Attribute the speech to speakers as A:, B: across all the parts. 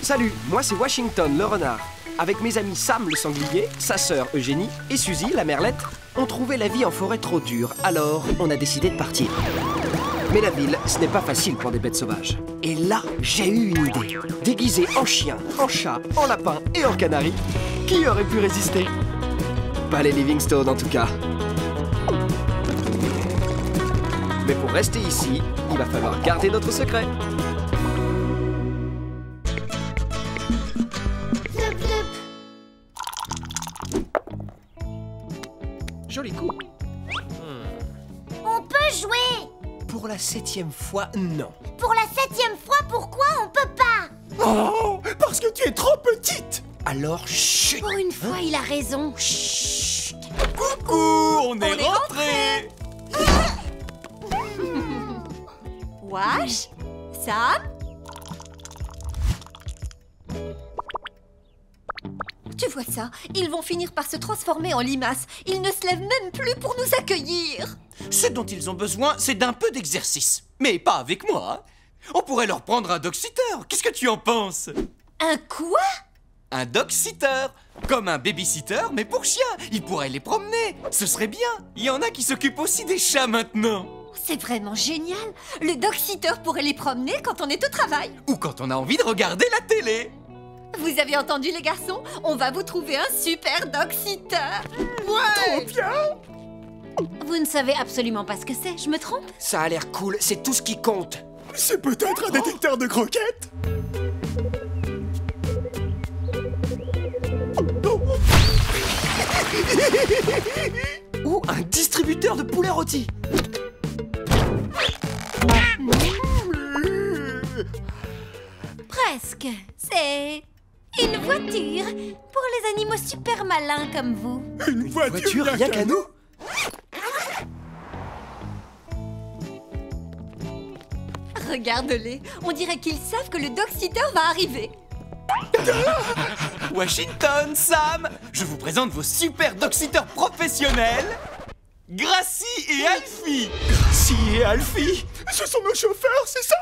A: Salut, moi c'est Washington le renard. Avec mes amis Sam le sanglier, sa sœur Eugénie et Suzy la merlette, on trouvait la vie en forêt trop dure, alors on a décidé de partir. Mais la ville, ce n'est pas facile pour des bêtes sauvages. Et là, j'ai eu une idée. Déguisé en chien, en chat, en lapin et en canari, qui aurait pu résister? Pas les Livingstone en tout cas. Mais pour rester ici, il va falloir garder notre secret. Joli coup.
B: On peut jouer.
A: Pour la 7e fois, non.
B: Pour la 7e fois, pourquoi on peut pas?
C: Oh, parce que tu es trop petite.
A: Alors, chut.
B: Pour une fois, il a raison. Chut.
C: Coucou, on est rentrés.
D: Wash, Sam. Tu vois ça? Ils vont finir par se transformer en limaces. Ils ne se lèvent même plus pour nous accueillir.
C: Ce dont ils ont besoin, c'est d'un peu d'exercice. Mais pas avec moi. On pourrait leur prendre un dog-sitter. Qu'est-ce que tu en penses?
D: Un quoi?
C: Un dog-sitter. Comme un baby-sitter, mais pour chiens. Ils pourraient les promener. Ce serait bien. Il y en a qui s'occupent aussi des chats maintenant.
D: C'est vraiment génial. Le dog-sitter pourrait les promener quand on est au travail.
C: Ou quand on a envie de regarder la télé.
D: Vous avez entendu les garçons? On va vous trouver un super dog-sitter.
C: Ouais. Trop bien.
B: Vous ne savez absolument pas ce que c'est, je me trompe?
A: Ça a l'air cool, c'est tout ce qui compte.
C: C'est peut-être un détecteur de croquettes.
A: Ou un distributeur de poulet rôti.
B: Presque. C'est une voiture pour les animaux super malins comme vous.
C: Une
A: Voiture rien qu'à nous.
D: Regarde-les. On dirait qu'ils savent que le dog-sitter va arriver.
C: Washington, Sam, je vous présente vos super dog-sitters professionnels, Gracie et Alfie.
A: Gracie et Alfie.
C: Ce sont nos chauffeurs, c'est ça?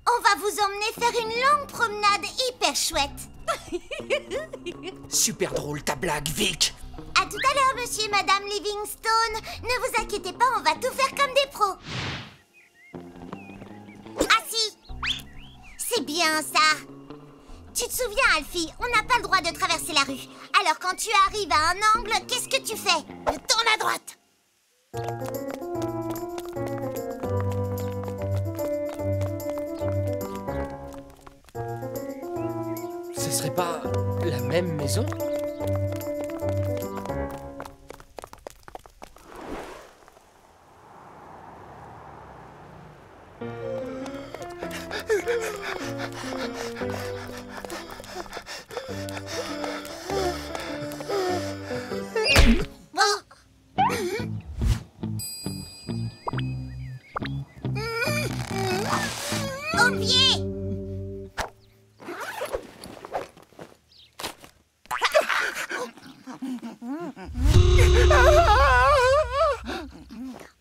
B: On va vous emmener faire une longue promenade hyper chouette.
A: Super drôle ta blague, Vic.
B: À tout à l'heure, monsieur et madame Livingstone. Ne vous inquiétez pas, on va tout faire comme des pros. Assis. C'est bien ça. Tu te souviens, Alfie, on n'a pas le droit de traverser la rue. Alors quand tu arrives à un angle, qu'est-ce que tu fais? Tourne à droite.
A: Ce serait pas la même maison?
B: Au pied.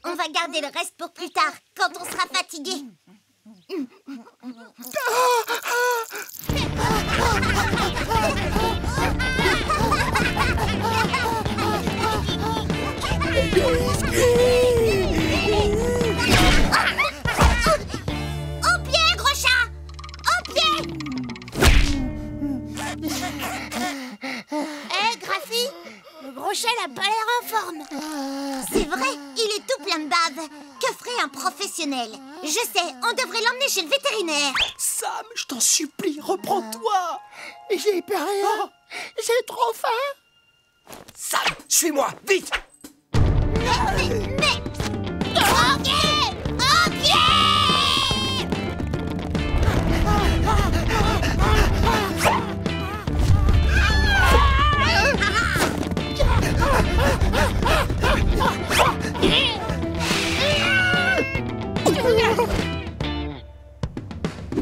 B: On va garder le reste pour plus tard, quand on sera fatigué. Au pied, gros chat! Au pied! Hé, Graphie, le gros chat n'a pas l'air en forme. C'est vrai, il est tout plein de bave. Que ferait un professionnel? Je sais, on devrait l'emmener chez le vétérinaire.
A: Sam, je t'en supplie, reprends-toi.
C: J'ai peur. J'ai trop faim.
A: Sam, suis-moi, vite.
B: Mais... Au pied! Au pied!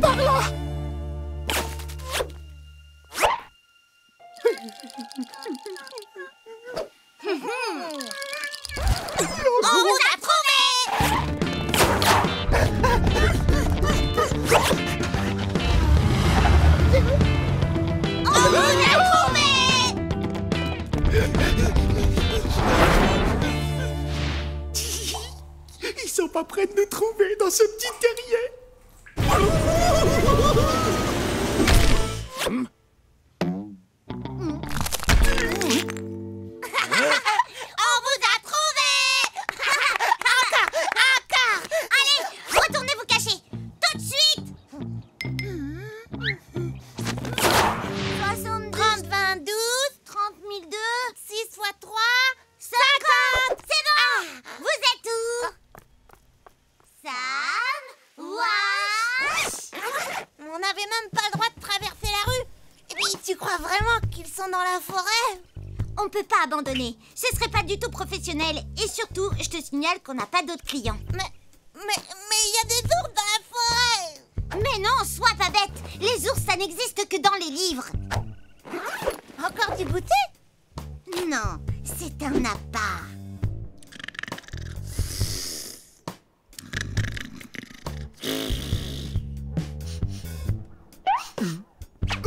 C: Par là.
B: On vous a trouvé!
E: pas près de nous trouver dans ce petit terrier.
B: On vous a trouvé. Encore. Allez, retournez vous cacher. Tout de suite. 70, 30, 20, 12, 30 002, 6 fois 3, 50. C'est bon. Vous êtes où? Sam, Wash. On n'avait même pas le droit de traverser la rue. Et puis, tu crois vraiment qu'ils sont dans la forêt? On peut pas abandonner. Ce serait pas du tout professionnel. Et surtout, je te signale qu'on n'a pas d'autres clients. Mais il y a des ours dans la forêt. Mais non, sois pas bête. Les ours, ça n'existe que dans les livres. Encore du goûter? Non, c'est un appât.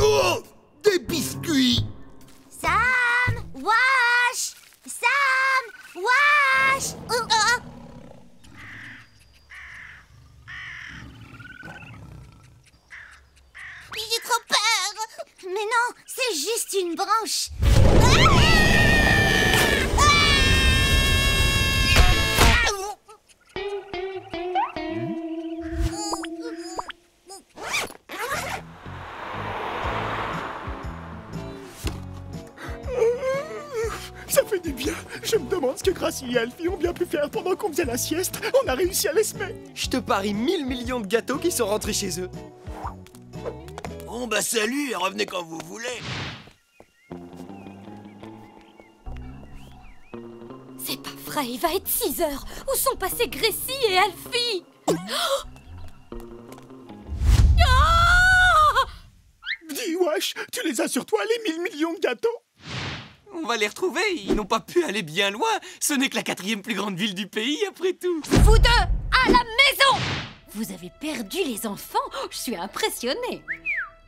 E: Oh, des biscuits.
B: Sam, Wash. Sam, Wash. J'ai trop peur. Mais non, c'est juste une branche.
E: Ça fait du bien. Je me demande ce que Gracie et Alfie ont bien pu faire pendant qu'on faisait la sieste. On a réussi à les semer.
A: Je te parie 1000 millions de gâteaux qui sont rentrés chez eux.
F: Bon bah salut et revenez quand vous voulez.
D: C'est pas vrai, il va être 6 heures. Où sont passés Gracie et Alfie?
E: Dis, Wash, tu les as sur toi, les 1000 millions de gâteaux?
C: On va les retrouver, ils n'ont pas pu aller bien loin. Ce n'est que la 4e plus grande ville du pays, après tout.
D: Vous deux, à la maison! Vous avez perdu les enfants? Je suis impressionnée.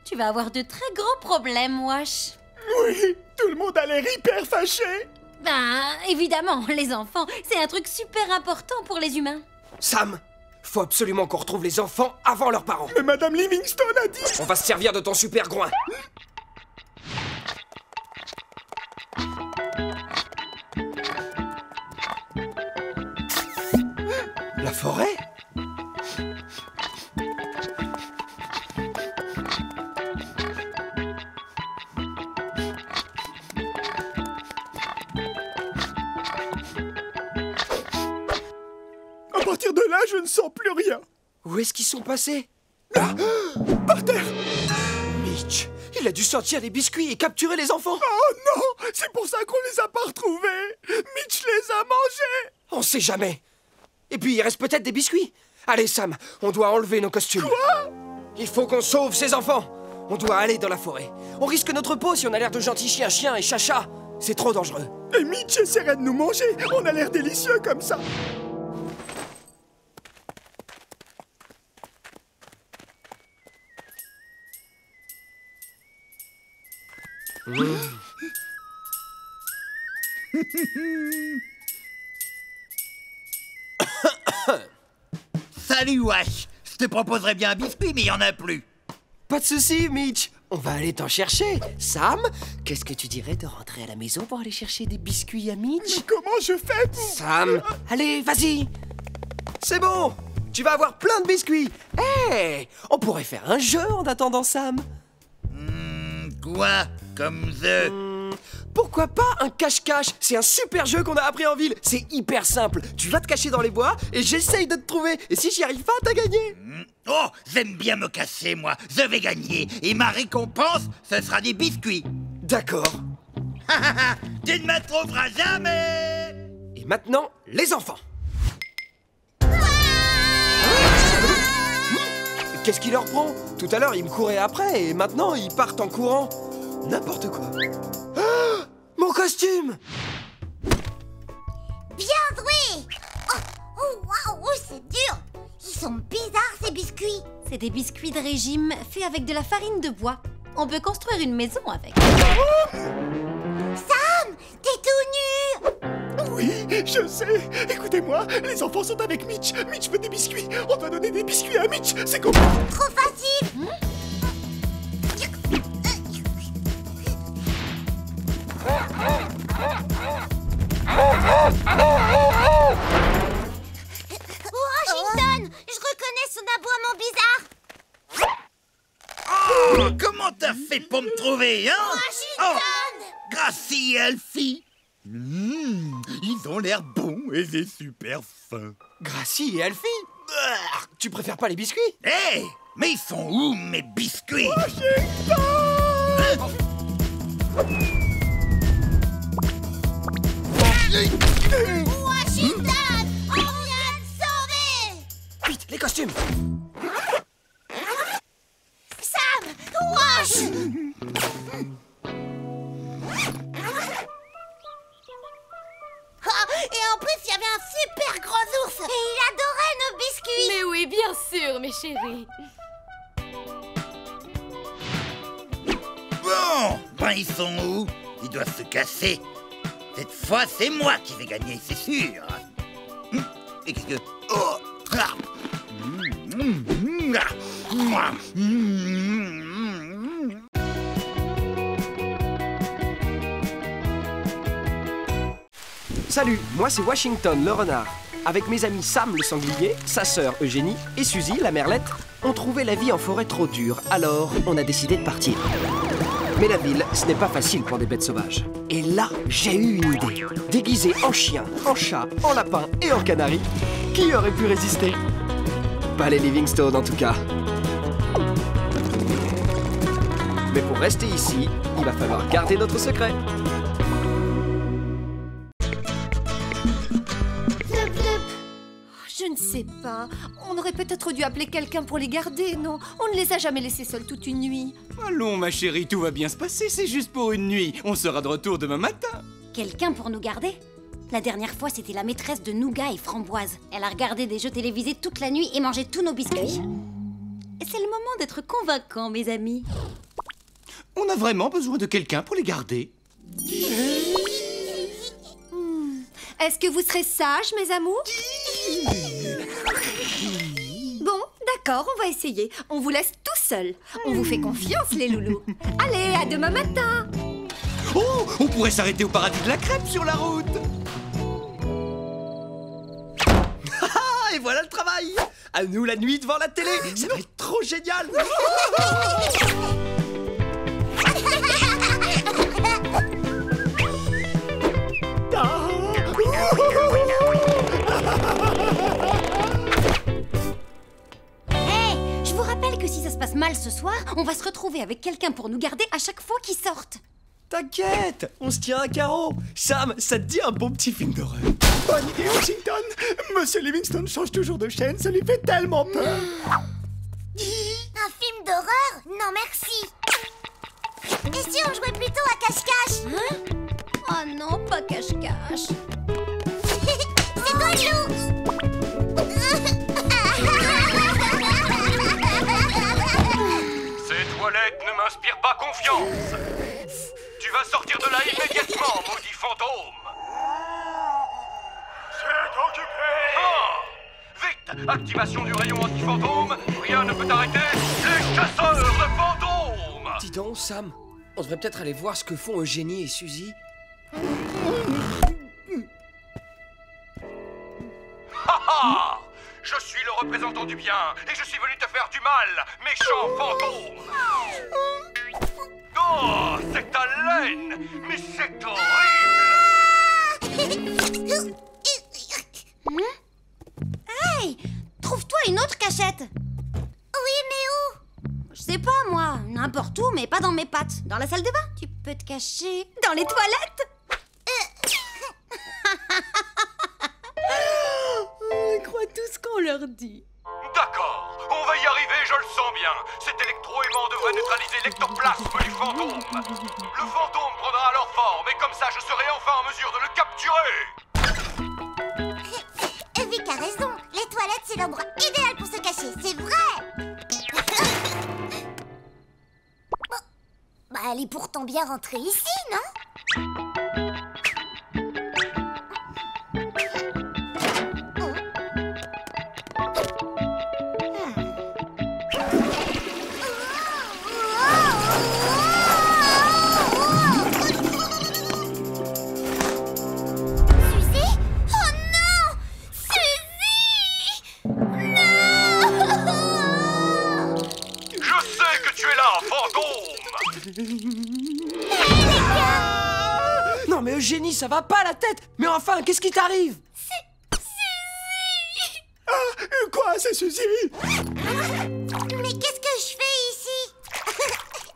D: Tu vas avoir de très gros problèmes, Wash.
E: Oui, tout le monde a l'air hyper fâché.
D: Ben, évidemment, les enfants, c'est un truc super important pour les humains.
A: Sam, faut absolument qu'on retrouve les enfants avant leurs parents.
E: Mais Madame Livingstone a dit...
A: On va se servir de ton super groin. La forêt?
E: À partir de là, je ne sens plus rien.
A: Où est-ce qu'ils sont passés?
E: Ah, par terre.
A: Mitch, il a dû sortir les biscuits et capturer les enfants.
E: Oh non, c'est pour ça qu'on les a pas retrouvés. Mitch les a mangés.
A: On sait jamais. Et puis, il reste peut-être des biscuits. Allez, Sam, on doit enlever nos costumes.
E: Quoi?
A: Il faut qu'on sauve ces enfants. On doit aller dans la forêt. On risque notre peau si on a l'air de gentils chiens et chacha. C'est trop dangereux.
E: Et Mitch essaierait de nous manger. On a l'air délicieux comme ça.
F: Salut Wash. Je te proposerais bien un biscuit mais il y en a plus.
A: Pas de souci, Mitch. On va aller t'en chercher. Sam, qu'est-ce que tu dirais de rentrer à la maison pour aller chercher des biscuits à Mitch?
E: Comment je fais pour...
A: Sam, allez, vas-y. C'est bon. Tu vas avoir plein de biscuits. Hé, on pourrait faire un jeu en attendant Sam.
F: Quoi? Comme The...
A: Pourquoi pas un cache-cache? C'est un super jeu qu'on a appris en ville. C'est hyper simple. Tu vas te cacher dans les bois et j'essaye de te trouver. Et si j'y arrive pas, t'as gagné.
F: Oh, j'aime bien me casser, moi. Je vais gagner. Et ma récompense, ce sera des biscuits.
A: D'accord.
F: Tu ne me trouveras jamais.
A: Et maintenant, les enfants. Qu'est-ce qui leur prend? Tout à l'heure, ils me couraient après et maintenant, ils partent en courant. N'importe quoi. Ah, mon costume!
B: Bien joué. Oh, waouh, c'est dur. Ils sont bizarres, ces biscuits.
D: C'est des biscuits de régime faits avec de la farine de bois. On peut construire une maison avec.
B: Sam, t'es tout nu.
E: Oui, Oui, je sais. Écoutez-moi, les enfants sont avec Mitch. Mitch veut des biscuits. On doit donner des biscuits à Mitch. C'est comment?
B: Trop facile. Washington, je reconnais son aboiement bizarre.
F: Oh, comment t'as fait pour me trouver, hein?
B: Washington!
F: Gracie et Alfie. Ils ont l'air bons et c'est super fin.
A: Gracie et Alfie? Tu préfères pas les biscuits?
F: Hé, mais ils sont où mes biscuits?
B: Washington! On vient de sauver!
A: Vite, les costumes!
B: Sam! Wash! Ah, et en plus, il y avait un super gros ours! Et il adorait nos biscuits!
G: Mais oui, bien sûr, mes chéris.
F: Bon, ben ils sont où? Ils doivent se casser. Cette fois, c'est moi qui vais gagner, c'est sûr. Et qu'est-ce que... Oh! Ah!
A: Salut, moi c'est Washington le renard. Avec mes amis Sam le sanglier, sa sœur Eugénie et Suzy la merlette, on trouvait la vie en forêt trop dure, alors on a décidé de partir. Mais la ville, ce n'est pas facile pour des bêtes sauvages. Et là, j'ai eu une idée. Déguisé en chien, en chat, en lapin et en canari, qui aurait pu résister? Pas les Livingstone en tout cas. Mais pour rester ici, il va falloir garder notre secret.
G: Je ne sais pas. On aurait peut-être dû appeler quelqu'un pour les garder, non? On ne les a jamais laissés seuls toute une nuit.
C: Allons, ma chérie, tout va bien se passer, c'est juste pour une nuit. On sera de retour demain matin.
D: Quelqu'un pour nous garder? La dernière fois, c'était la maîtresse de Nougat et Framboise. Elle a regardé des jeux télévisés toute la nuit et mangé tous nos biscuits. Et c'est le moment d'être convaincant, mes amis.
C: On a vraiment besoin de quelqu'un pour les garder.
G: Est-ce que vous serez sages, mes amours? Bon, d'accord, on va essayer. On vous laisse tout seul. On vous fait confiance, les loulous. Allez, à demain matin.
C: Oh, on pourrait s'arrêter au paradis de la crêpe sur la route.
A: Ah, et voilà le travail! À nous la nuit devant la télé! Ça va être trop génial!
D: Hey, je vous rappelle que si ça se passe mal ce soir, on va se retrouver avec quelqu'un pour nous garder à chaque fois qu'ils sortent.
A: T'inquiète, on se tient à carreau. Sam, ça te dit un bon petit film d'horreur?
E: Bonne idée, Washington. Monsieur Livingstone change toujours de chaîne, ça lui fait tellement peur.
B: Un film d'horreur? Non, merci. Et si on jouait plutôt à cache-cache?
D: Oh non, pas cache-cache.
B: C'est toi, Lou.
H: Ces toilettes ne m'inspirent pas confiance. Tu vas sortir de là immédiatement, maudit fantôme. C'est occupé. Vite, activation du rayon anti-fantôme. Rien ne peut arrêter les chasseurs de fantômes.
A: Dis donc, Sam, on devrait peut-être aller voir ce que font Eugénie et Suzy.
H: Ha! Je suis le représentant du bien et je suis venu te faire du mal, méchant fantôme. Oh, c'est ta laine, mais c'est horrible.
D: Hey, trouve-toi une autre cachette.
B: Oui, mais où?
D: Je sais pas, moi, n'importe où, mais pas dans mes pattes. Dans la salle de bain, tu peux te cacher. Dans les toilettes.
G: Ils croient tout ce qu'on leur dit.
H: D'accord, on va y arriver, je le sens bien. Cet électro-aimant devrait neutraliser l'ectoplasme du fantôme. Le fantôme prendra alors forme et comme ça je serai enfin en mesure de le capturer.
B: Vic a raison. Les toilettes, c'est l'endroit idéal pour se cacher, c'est vrai. Bon. Bah, elle est pourtant bien rentrée ici, non?
A: Non mais Eugénie, ça va pas la tête. Mais enfin, qu'est-ce qui t'arrive?
E: Quoi, c'est Suzy?
B: Mais qu'est-ce que je fais ici?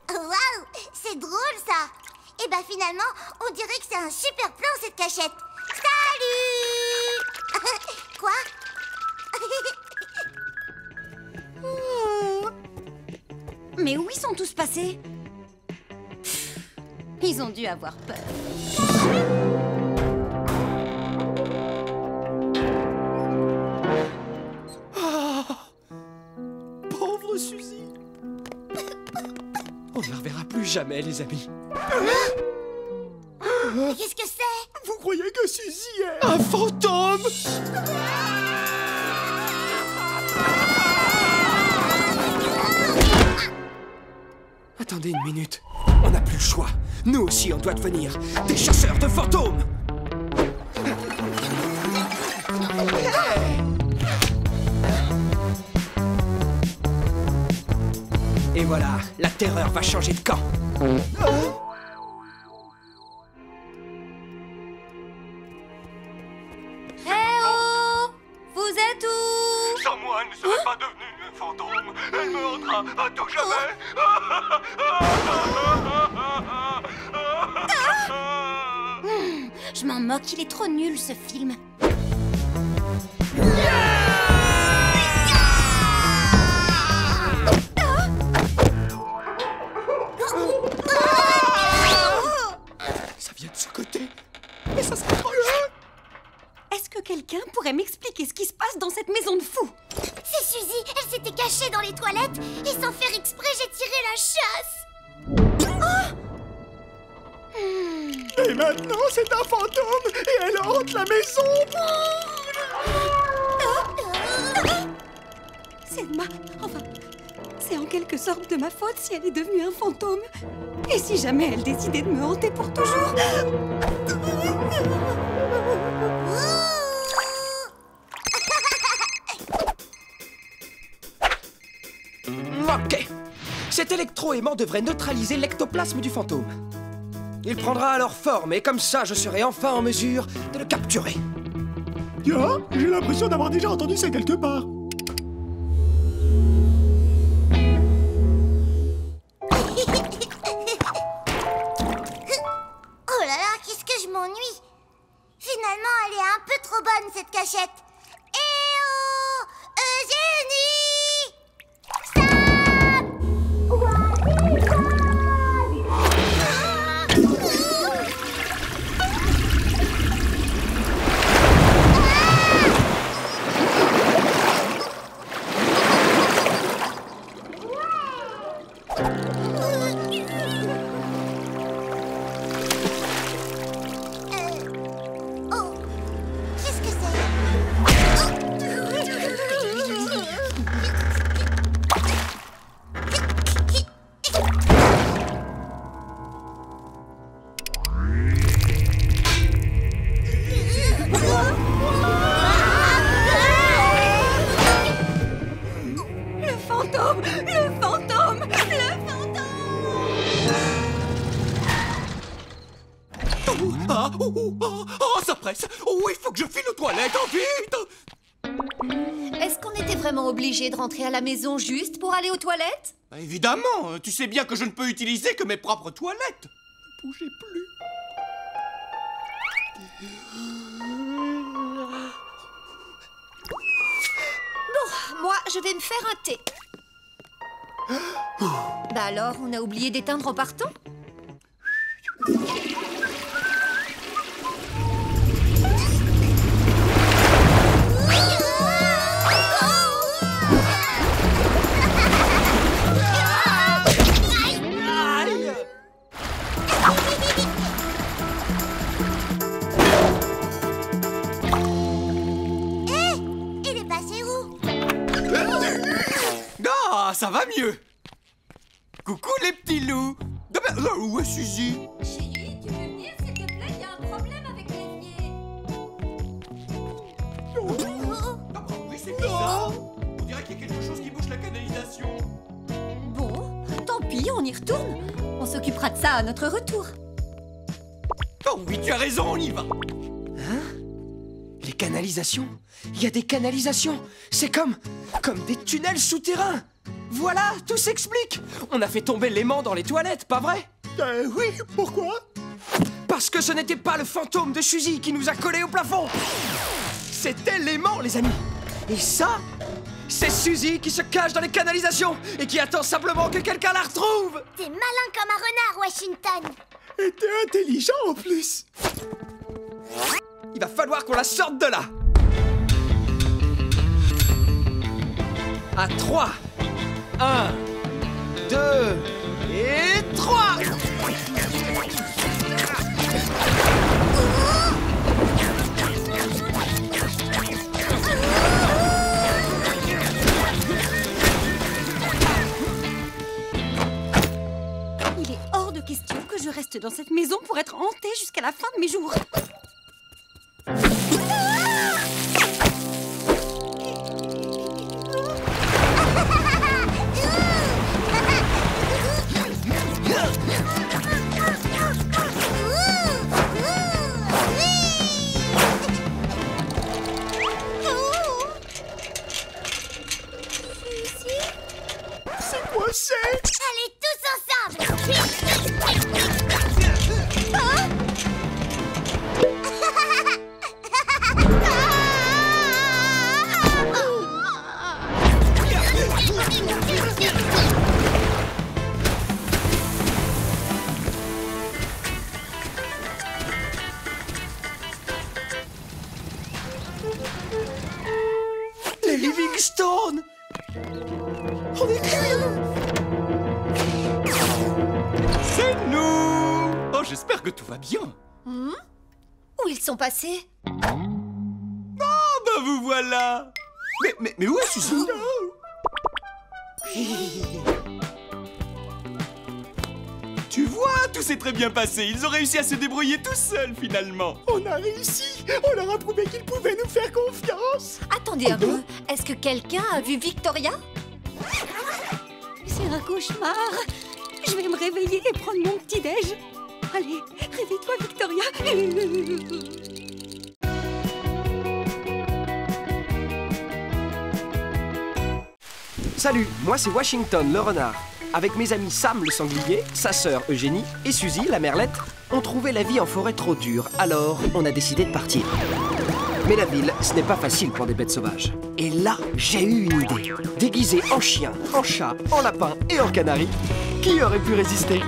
B: Waouh, c'est drôle ça. Et bah finalement, on dirait que c'est un super plan cette cachette. Salut. Quoi?
D: Mais où ils sont tous passés? Ils ont dû avoir peur.
A: Pauvre Suzy. On ne la reverra plus jamais, les amis.
B: Qu'est-ce que c'est?
E: Vous croyez que Suzy est... un fantôme?
A: Attendez une minute. On n'a plus le choix. Nous aussi, on doit devenir des chasseurs de fantômes. Et voilà, la terreur va changer de camp.
D: Eh oh! Vous êtes où?
H: Sans moi, elle ne serait pas devenue un fantôme. Elle me hantera à tout jamais.
D: Je m'en moque, il est trop nul ce film.
A: Ça vient de ce côté. Mais ça s'approche.
D: Est-ce que quelqu'un pourrait m'expliquer ce qui se passe dans cette maison de fous?
B: C'est Suzy, elle s'était cachée dans les toilettes et sans faire exprès, j'ai tiré la chasse.
E: Et maintenant, c'est un fantôme et elle hante la maison.
D: C'est enfin, c'est en quelque sorte de ma faute si elle est devenue un fantôme. Et si jamais elle décidait de me hanter pour toujours?
A: Ok. Cet électro-aimant devrait neutraliser l'ectoplasme du fantôme. Il prendra alors forme et comme ça, je serai enfin en mesure de le capturer.
E: Tiens, j'ai l'impression d'avoir déjà entendu ça quelque part.
B: Oh là là, qu'est-ce que je m'ennuie. Finalement, elle est un peu trop bonne cette cachette. Eh oh, Eugénie! Oh, qu'est-ce que c'est?
D: Le fantôme! Le fantôme! Le fantôme!
C: Oh, ça presse. Oh, il faut que je file aux toilettes, vite.
G: Est-ce qu'on était vraiment obligé de rentrer à la maison juste pour aller aux toilettes?
C: Bah, évidemment, tu sais bien que je ne peux utiliser que mes propres toilettes.
E: Bougez plus.
G: Moi, je vais me faire un thé. Bah alors, on a oublié d'éteindre en partant?
B: Il est passé où?
C: Ah, ça va mieux. Coucou les petits loups. Où est Suzy?
G: Chérie, tu peux venir s'il te plaît? Il y a un problème avec l'évier.
C: Ah, bah oui, c'est bizarre. On dirait qu'il y a quelque chose qui bouge la canalisation.
G: Bon, tant pis, on y retourne. On s'occupera de ça à notre retour.
C: Oh oui, tu as raison, on y va.
A: Les canalisations? Il y a des canalisations. C'est comme des tunnels souterrains. Voilà, tout s'explique. On a fait tomber l'aimant dans les toilettes, pas vrai?
E: Oui, pourquoi?
A: Parce que ce n'était pas le fantôme de Suzy qui nous a collés au plafond. C'était l'aimant, les amis. Et ça, c'est Suzy qui se cache dans les canalisations et qui attend simplement que quelqu'un la retrouve.
B: T'es malin comme un renard, Washington.
E: Et t'es intelligent en plus.
A: Il va falloir qu'on la sorte de là. À 3. 1, 2 et 3.
D: Il est hors de question que je reste dans cette maison pour être hantée jusqu'à la fin de mes jours.
E: C'est quoi c'est?
B: Allez, tous ensemble.
A: Les Livingstone. On est
C: C'est nous. Oh, j'espère que tout va bien.
G: Où ils sont passés?
C: Oh, bah vous voilà. Mais où est Suzy? Tu vois, tout s'est très bien passé. Ils ont réussi à se débrouiller tout seuls, finalement.
E: On a réussi. On leur a prouvé qu'ils pouvaient nous faire confiance.
G: Attendez un peu. Est-ce que quelqu'un a vu Victoria?
D: C'est un cauchemar. Je vais me réveiller et prendre mon petit-déj. Allez, réveille-toi, Victoria.
A: Salut, moi c'est Washington le renard. Avec mes amis Sam le sanglier, sa sœur Eugénie et Suzy la merlette, on trouvait la vie en forêt trop dure, alors on a décidé de partir. Mais la ville, ce n'est pas facile pour des bêtes sauvages. Et là, j'ai eu une idée. Déguisé en chien, en chat, en lapin et en canari, qui aurait pu résister?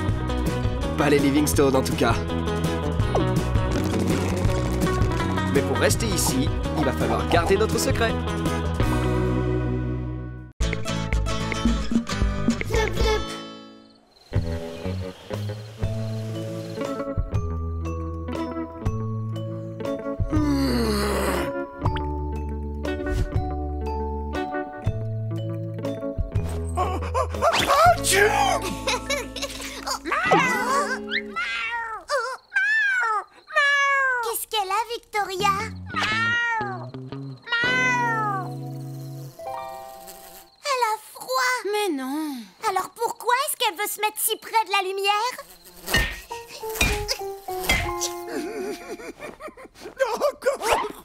A: Pas les Livingstone en tout cas. Mais pour rester ici, il va falloir garder notre secret.
B: Flup, flup. Qu'est-ce qu'elle a, Victoria? Elle a froid.
D: Mais non.
B: Alors pourquoi est-ce qu'elle veut se mettre si près de la lumière?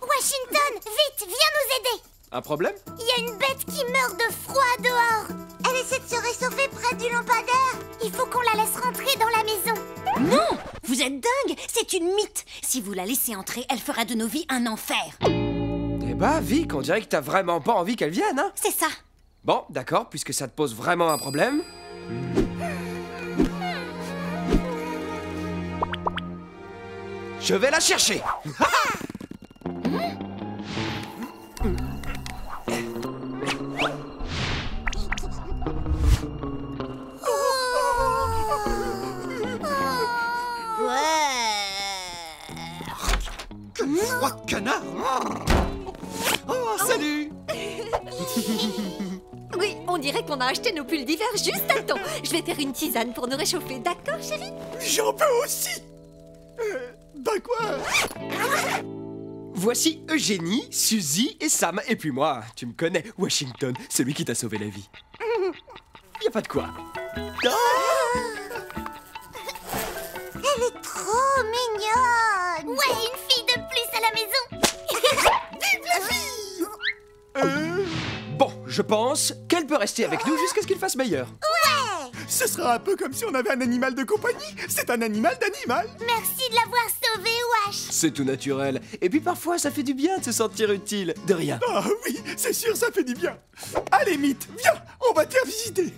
B: Washington, vite, viens nous aider.
A: Un problème?
B: Il y a une bête qui meurt de froid dehors. Elle essaie de se réchauffer près du lampadaire. Il faut qu'on la laisse rentrer dans la maison.
D: Non, vous êtes dingue. C'est une mythe. Si vous la laissez entrer, elle fera de nos vies un enfer.
A: Eh bah, Vic, on dirait que t'as vraiment pas envie qu'elle vienne, hein?
D: C'est ça.
A: Bon, d'accord, puisque ça te pose vraiment un problème. Je vais la chercher.
C: Froid de canard. Oh, salut.
G: Oui, on dirait qu'on a acheté nos pulls d'hiver juste à temps. Je vais faire une tisane pour nous réchauffer, d'accord, chérie?
E: J'en peux aussi. Bah quoi?
A: Voici Eugénie, Suzy et Sam. Et puis moi, tu me connais, Washington, celui qui t'a sauvé la vie. Y a pas de quoi. je pense qu'elle peut rester avec nous jusqu'à ce qu'il fasse meilleur.
B: Ouais!
E: Ce sera un peu comme si on avait un animal de compagnie. C'est un animal d'animal.
B: Merci de l'avoir sauvé, Wash.
A: C'est tout naturel. Et puis parfois, ça fait du bien de se sentir utile. De rien.
E: Ah oui, c'est sûr, ça fait du bien. Allez, Mythe, viens, on va te faire visiter.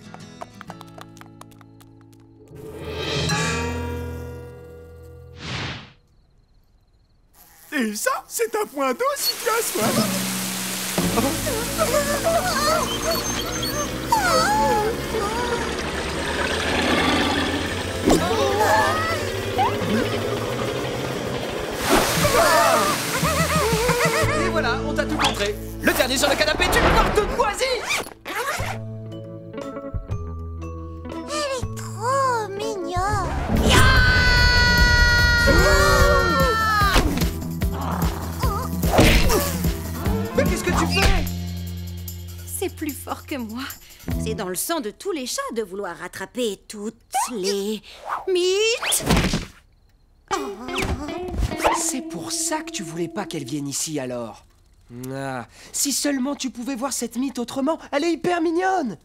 E: Et ça, c'est un point d'eau si tu as soif.
A: Et voilà, on t'a tout montré. Le dernier sur le canapé, tu me portes toute moisie.
B: Elle est trop mignonne.
A: Mais qu'est-ce que tu fais?
D: C'est plus fort que moi. C'est dans le sang de tous les chats de vouloir rattraper toutes les mythes.
A: C'est pour ça que tu voulais pas qu'elle vienne ici alors. Ah, si seulement tu pouvais voir cette mythe autrement, elle est hyper mignonne.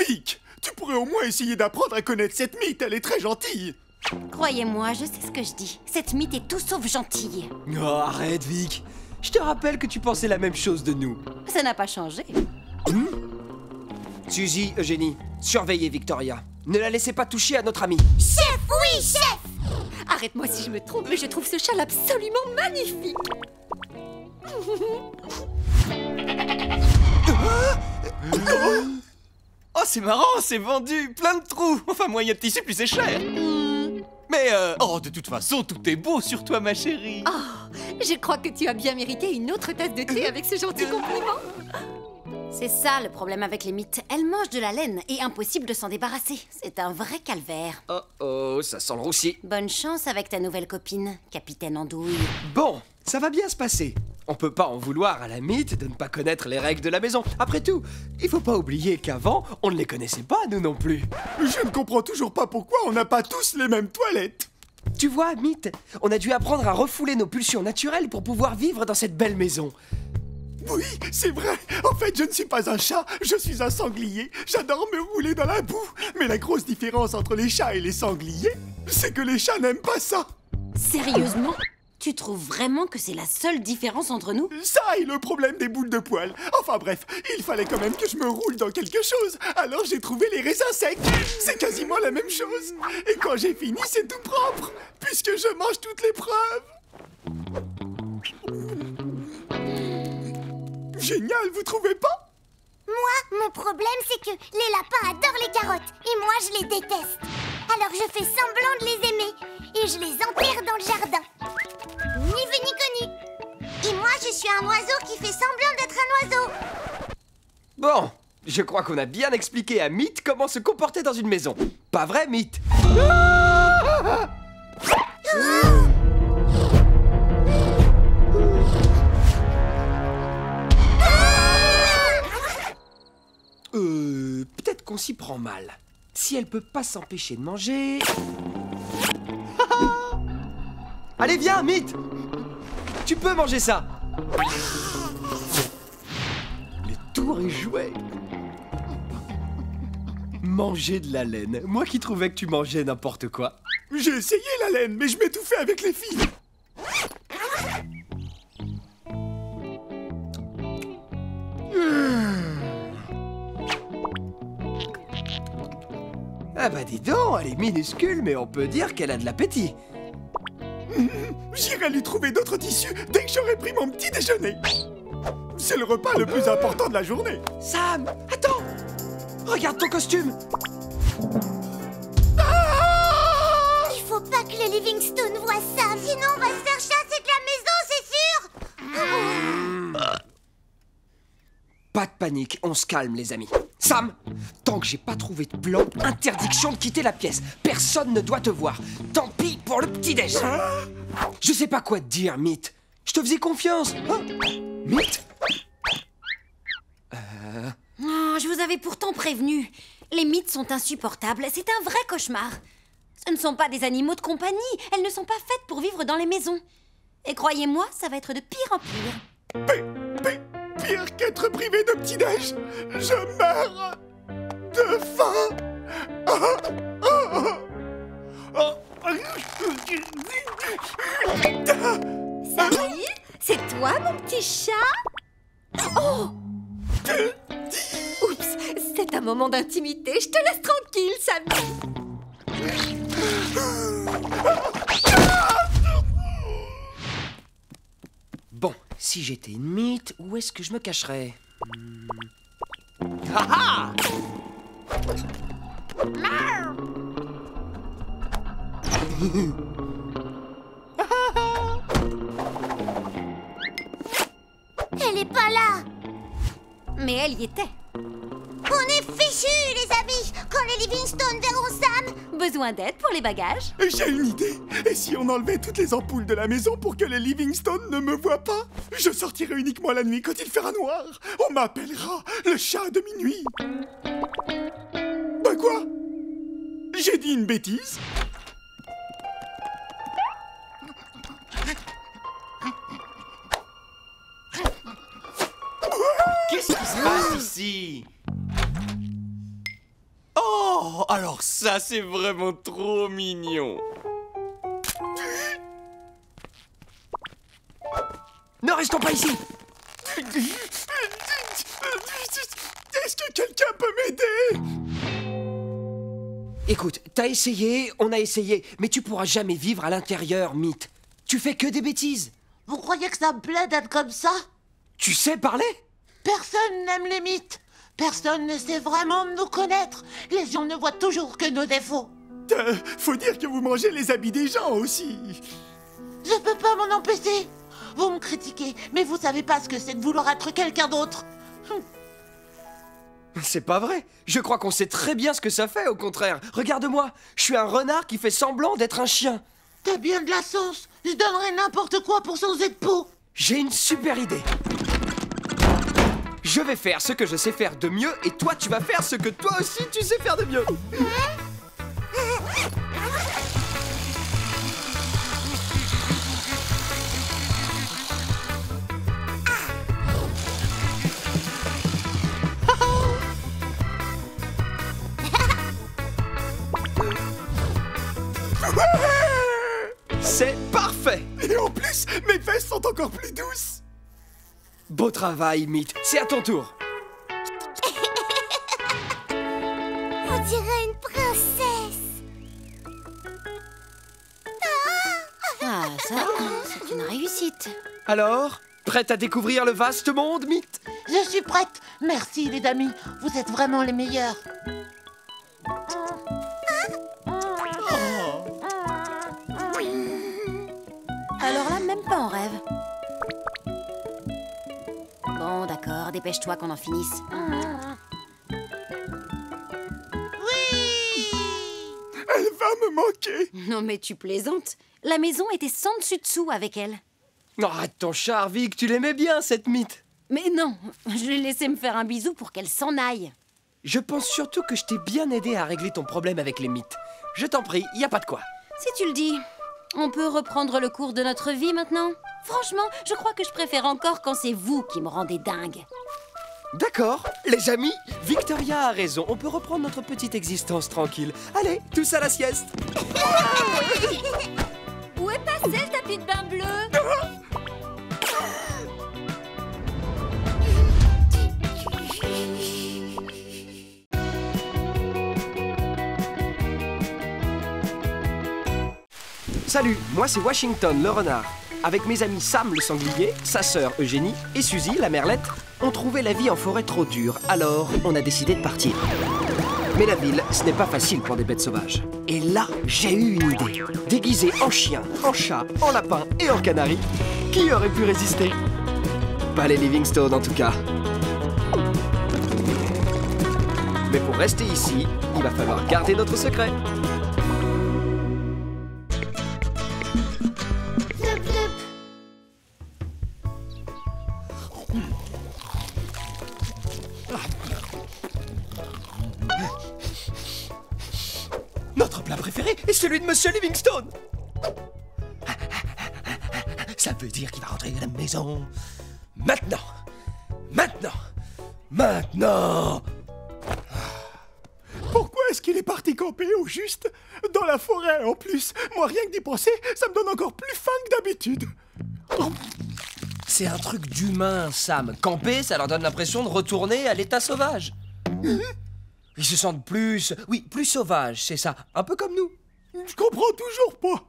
E: Vic, tu pourrais au moins essayer d'apprendre à connaître cette mythe, elle est très gentille.
D: Croyez-moi, je sais ce que je dis. Cette mythe est tout sauf gentille.
A: Oh, arrête Vic. Je te rappelle que tu pensais la même chose de nous.
D: Ça n'a pas changé.
A: Suzy, Eugénie, surveillez Victoria. Ne la laissez pas toucher à notre ami.
B: Chef, oui, chef.
G: Arrête-moi si je me trompe, mais je trouve ce châle absolument magnifique.
C: Oh, c'est marrant, c'est vendu, plein de trous. Enfin, moyen de tissu, plus c'est cher. Mais, oh, de toute façon, tout est beau sur toi, ma chérie.
G: Oh, je crois que tu as bien mérité une autre tasse de thé avec ce gentil compliment.
D: C'est ça le problème avec les mythes. Elles mangent de la laine et impossible de s'en débarrasser. C'est un vrai calvaire.
A: Oh oh, ça sent le roussi.
D: Bonne chance avec ta nouvelle copine, Capitaine Andouille.
A: Bon, ça va bien se passer. On peut pas en vouloir à la mythe de ne pas connaître les règles de la maison. Après tout, il faut pas oublier qu'avant, on ne les connaissait pas, nous non plus.
E: Je ne comprends toujours pas pourquoi on n'a pas tous les mêmes toilettes.
A: Tu vois, Mythe, on a dû apprendre à refouler nos pulsions naturelles pour pouvoir vivre dans cette belle maison.
E: Oui, c'est vrai. En fait, je ne suis pas un chat, je suis un sanglier. J'adore me rouler dans la boue. Mais la grosse différence entre les chats et les sangliers, c'est que les chats n'aiment pas ça.
D: Sérieusement? Tu trouves vraiment que c'est la seule différence entre nous?
E: Ça et le problème des boules de poils. Enfin bref, il fallait quand même que je me roule dans quelque chose. Alors j'ai trouvé les raisins secs. C'est quasiment la même chose. Et quand j'ai fini, c'est tout propre, puisque je mange toutes les preuves. Génial, vous trouvez pas?
B: Moi, mon problème, c'est que les lapins adorent les carottes. Et moi, je les déteste. Alors je fais semblant de les aimer. Et je les enterre dans le jardin. Ni vu ni connu. Et moi, je suis un oiseau qui fait semblant d'être un oiseau.
A: Bon, je crois qu'on a bien expliqué à Mythe comment se comporter dans une maison. Pas vrai, Mythe? Peut-être qu'on s'y prend mal. Si elle peut pas s'empêcher de manger... Allez, viens, Mythe! Tu peux manger ça! Le tour est joué! Manger de la laine. Moi qui trouvais que tu mangeais n'importe quoi.
E: J'ai essayé la laine, mais je m'étouffais avec les filles.
A: Ah bah dis donc, elle est minuscule, mais on peut dire qu'elle a de l'appétit.
E: J'irai lui trouver d'autres tissus dès que j'aurai pris mon petit déjeuner. C'est le repas le plus important de la journée.
A: Sam, attends! Regarde ton costume!
B: Il faut pas que les Livingstone voient ça. Sinon, on va se faire chasser de la maison, c'est sûr.
A: Pas de panique, on se calme les amis. Sam, tant que j'ai pas trouvé de plan, interdiction de quitter la pièce. Personne ne doit te voir. Tant pis pour le petit-déj. Je sais pas quoi te dire, Mythe. Je te faisais confiance. Hein? Mythe?
D: Oh, je vous avais pourtant prévenu. Les mythes sont insupportables. C'est un vrai cauchemar. Ce ne sont pas des animaux de compagnie. Elles ne sont pas faites pour vivre dans les maisons. Et croyez-moi, ça va être de pire en pire.
E: pire qu'être privé de petit-déj. Je meurs de faim.
G: Sammy, c'est toi, mon petit chat? Oh! Oups, c'est un moment d'intimité. Je te laisse tranquille, Sammy.
A: Bon, si j'étais une mythe, où est-ce que je me cacherais? Ha ha!
B: Elle est pas là.
D: Mais elle y était.
B: On est fichus, les amis. Quand les Livingstone verront Sam.
D: Besoin d'aide pour les bagages?
E: J'ai une idée. Et si on enlevait toutes les ampoules de la maison pour que les Livingstone ne me voient pas? Je sortirai uniquement la nuit quand il fera noir. On m'appellera le chat de minuit. Bah quoi? J'ai dit une bêtise?
C: Qu'est-ce qui se passe ici? Oh, alors ça, c'est vraiment trop mignon.
A: Ne restons pas ici!
E: Est-ce que quelqu'un peut m'aider?
A: Écoute, t'as essayé, on a essayé, mais tu pourras jamais vivre à l'intérieur, mythe. Tu fais que des bêtises.
I: Vous croyez que ça me plaît d'être comme ça?
A: Tu sais parler?
I: Personne n'aime les mythes. Personne ne sait vraiment nous connaître. Les gens ne voient toujours que nos défauts.
E: Faut dire que vous mangez les habits des gens aussi.
I: Je peux pas m'en empêcher. Vous me critiquez, mais vous savez pas ce que c'est de vouloir être quelqu'un d'autre.
A: C'est pas vrai. Je crois qu'on sait très bien ce que ça fait, au contraire. Regarde-moi, je suis un renard qui fait semblant d'être un chien.
I: T'as bien de la chance. Je donnerais n'importe quoi pour changer de peau.
A: J'ai une super idée. Je vais faire ce que je sais faire de mieux et toi, tu vas faire ce que toi aussi tu sais faire de mieux. C'est parfait.
E: Et en plus, mes fesses sont encore plus douces.
A: Beau travail, mythe. C'est à ton tour.
B: On dirait une princesse.
D: Ah, ça, c'est une réussite.
A: Alors, prête à découvrir le vaste monde, mythe?
I: Je suis prête. Merci les amis. Vous êtes vraiment les meilleurs.
D: Alors là, même pas en rêve. Bon, d'accord, dépêche-toi qu'on en finisse.
E: Elle va me manquer.
D: Non mais tu plaisantes. La maison était sans dessus-dessous avec elle.
A: Non, arrête ton char, Vic, tu l'aimais bien, cette mythe.
D: Mais non, je l'ai laissé me faire un bisou pour qu'elle s'en aille.
A: Je pense surtout que je t'ai bien aidé à régler ton problème avec les mythes. Je t'en prie, y a pas de quoi.
D: Si tu le dis, on peut reprendre le cours de notre vie maintenant? Franchement, je crois que je préfère encore quand c'est vous qui me rendez dingue.
A: D'accord, les amis, Victoria a raison, on peut reprendre notre petite existence tranquille. Allez, tous à la sieste.
G: Où est passé le tapis de bain bleu?
A: Salut, moi c'est Washington le renard. Avec mes amis Sam le sanglier, sa sœur Eugénie et Suzy la merlette, on trouvait la vie en forêt trop dure, alors on a décidé de partir. Mais la ville, ce n'est pas facile pour des bêtes sauvages. Et là, j'ai eu une idée. Déguisé en chien, en chat, en lapin et en canari, qui aurait pu résister? Pas les Livingstone en tout cas. Mais pour rester ici, il va falloir garder notre secret. Notre plat préféré est celui de Monsieur Livingstone. Ça veut dire qu'il va rentrer à la maison. Maintenant. Maintenant.
E: Pourquoi est-ce qu'il est parti camper au juste? Dans la forêt en plus. Moi, rien que d'y penser, ça me donne encore plus faim que d'habitude.
A: C'est un truc d'humain, Sam. Camper, ça leur donne l'impression de retourner à l'état sauvage. Ils se sentent plus sauvages, c'est ça. Un peu comme nous.
E: Je comprends toujours pas.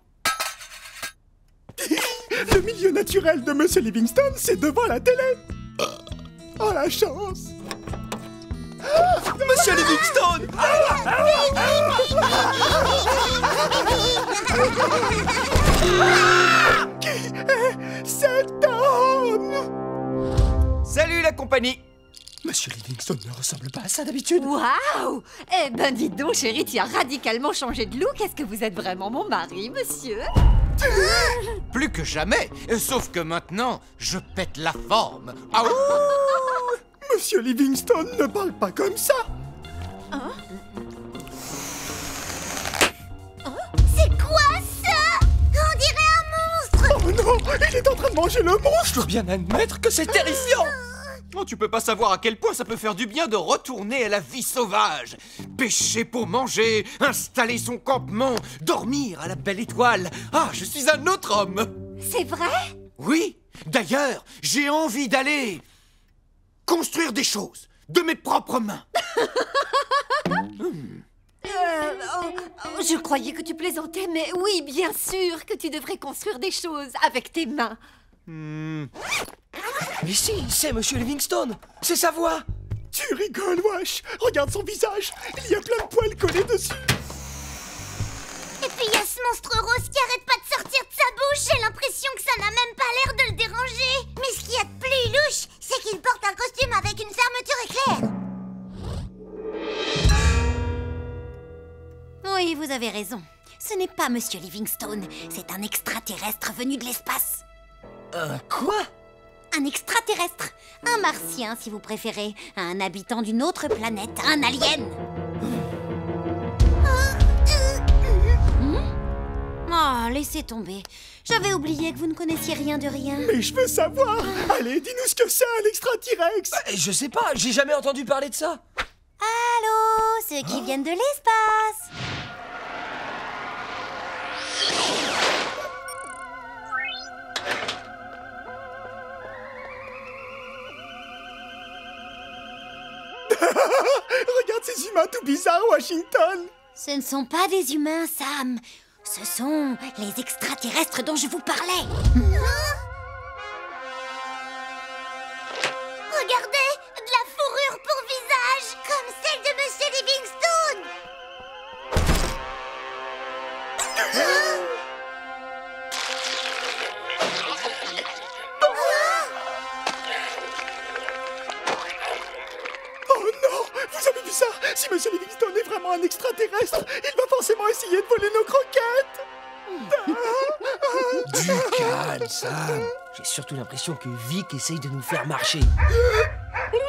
E: Le milieu naturel de Monsieur Livingstone, c'est devant la télé. Oh, la chance.
A: Monsieur Livingstone!
E: Qui est cet homme?
C: Salut la compagnie!
A: Monsieur Livingstone ne ressemble pas à ça d'habitude.
G: Waouh! Eh ben dites donc, chérie, tu as radicalement changé de look. Est-ce que vous êtes vraiment mon mari, monsieur?
C: Plus que jamais, sauf que maintenant, je pète la forme. Ah ouh!
E: Monsieur Livingstone ne parle pas comme ça.
B: C'est quoi ça? On dirait un monstre!
E: Oh non, il est en train de manger le monstre.
A: Je dois bien admettre que c'est terrifiant.
C: Oh, tu peux pas savoir à quel point ça peut faire du bien de retourner à la vie sauvage. Pêcher pour manger, installer son campement, dormir à la belle étoile. Ah, je suis un autre homme.
G: C'est vrai?
C: Oui, d'ailleurs, j'ai envie d'aller construire des choses de mes propres mains.
G: Je croyais que tu plaisantais, mais oui, bien sûr que tu devrais construire des choses avec tes mains.
A: Mais si, c'est Monsieur Livingstone. C'est sa voix.
E: Tu rigoles, wesh. Regarde son visage. Il y a plein de poils collés dessus.
B: Et puis il y a ce monstre rose qui arrête pas de sortir de sa bouche. J'ai l'impression que ça n'a même pas l'air de le déranger. Mais ce qu'il y a de plus louche, c'est qu'il porte un costume avec une fermeture éclair.
D: Oui, vous avez raison. Ce n'est pas Monsieur Livingstone, c'est un extraterrestre venu de l'espace.
A: Quoi?
D: Un extraterrestre, un martien si vous préférez, un habitant d'une autre planète, un alien. Oh, laissez tomber. J'avais oublié que vous ne connaissiez rien de rien.
E: Mais je veux savoir. Allez, dis-nous ce que c'est un extraterrex.
A: Je sais pas, j'ai jamais entendu parler de ça.
D: Allô, ceux qui viennent de l'espace.
E: Regarde ces humains tout bizarres, Washington.
D: Ce ne sont pas des humains, Sam. Ce sont les extraterrestres dont je vous parlais.
B: Regardez, de la fourrure pour visage, comme celle de Monsieur Livingstone.
E: Oh non, vous avez vu ça? Si Monsieur Livingstone est vraiment un extraterrestre, il va forcément essayer de voler nos croquettes.
A: Du calme, Sam. J'ai surtout l'impression que Vic essaye de nous faire marcher.
B: Mais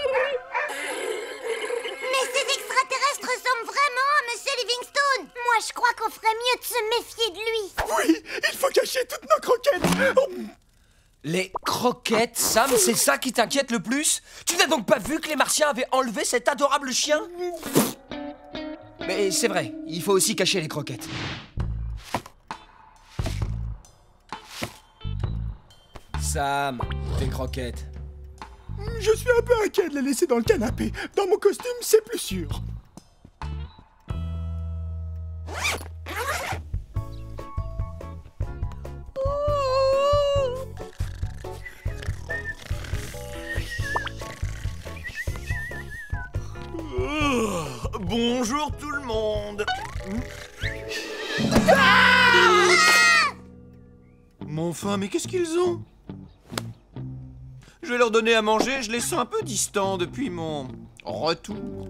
B: ces extraterrestres ressemblent vraiment à Monsieur Livingstone. Moi, je crois qu'on ferait mieux de se méfier de lui.
E: Oui, il faut cacher toutes nos croquettes. Oh.
A: Les croquettes, Sam, c'est ça qui t'inquiète le plus? Tu n'as donc pas vu que les Martiens avaient enlevé cet adorable chien? Mais c'est vrai, il faut aussi cacher les croquettes. Sam, tes croquettes.
E: Je suis un peu inquiet de les laisser dans le canapé. Dans mon costume, c'est plus sûr.
C: Bonjour tout le monde. Mais enfin, mais qu'est-ce qu'ils ont? Je vais leur donner à manger, je les sens un peu distants depuis mon retour.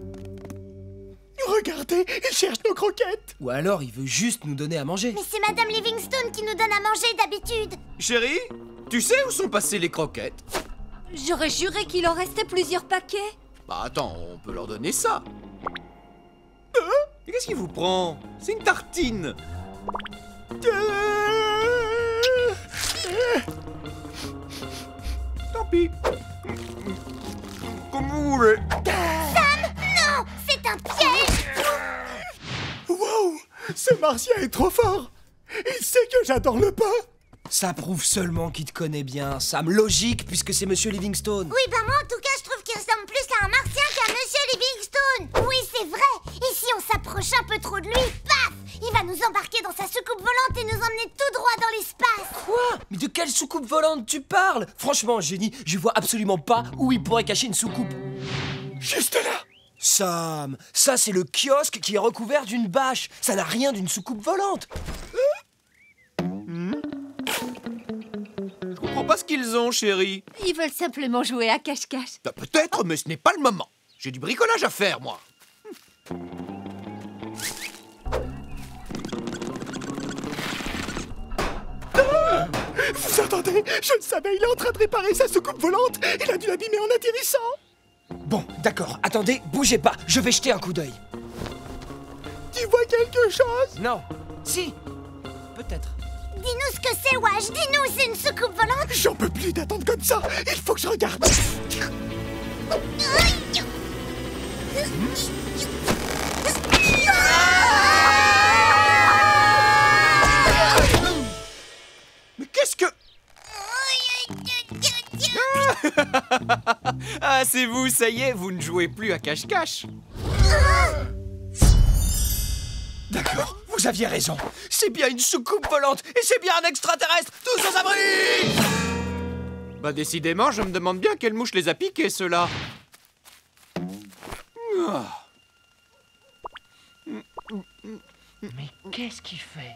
E: Regardez, il cherche nos croquettes.
A: Ou alors il veut juste nous donner à manger.
B: Mais c'est Madame Livingstone qui nous donne à manger d'habitude.
C: Chérie, tu sais où sont passées les croquettes?
G: J'aurais juré qu'il en restait plusieurs paquets.
C: Bah attends, on peut leur donner ça. Mais qu'est-ce qui vous prend? C'est une tartine. Tant pis.
E: martien est trop fort. Il sait que j'adore le pain.
A: Ça prouve seulement qu'il te connaît bien, Sam. Logique, puisque c'est Monsieur Livingstone.
B: Oui, bah moi en tout cas, je trouve qu'il ressemble plus à un martien qu'à Monsieur Livingstone. Oui, c'est vrai. Et si on s'approche un peu trop de lui, paf, il va nous embarquer dans sa soucoupe volante et nous emmener tout droit dans l'espace.
A: Quoi? Mais de quelle soucoupe volante tu parles? Franchement, Génie, je vois absolument pas où il pourrait cacher une soucoupe.
E: Juste là.
A: Sam, ça c'est le kiosque qui est recouvert d'une bâche. Ça n'a rien d'une soucoupe volante.
C: Je comprends pas ce qu'ils ont, chérie.
G: Ils veulent simplement jouer à cache-cache.
C: Bah, peut-être, mais ce n'est pas le moment. J'ai du bricolage à faire, moi.
E: Vous entendez? Je le savais, il est en train de réparer sa soucoupe volante. Il a dû l'abîmer en atterrissant.
A: Bon, d'accord, attendez, bougez pas, je vais jeter un coup d'œil.
E: Tu vois quelque chose?
A: Non. Si. Peut-être.
B: Dis-nous ce que c'est, Wash. Dis-nous, c'est une soucoupe volante.
E: J'en peux plus d'attendre comme ça. Il faut que je regarde.
C: Mais qu'est-ce que... Ah, c'est vous, ça y est, vous ne jouez plus à cache-cache.
A: D'accord, vous aviez raison. C'est bien une soucoupe volante et c'est bien un extraterrestre. Tous aux abris!
C: Bah décidément, je me demande bien quelle mouche les a piqués, ceux-là.
I: Mais qu'est-ce qu'il fait?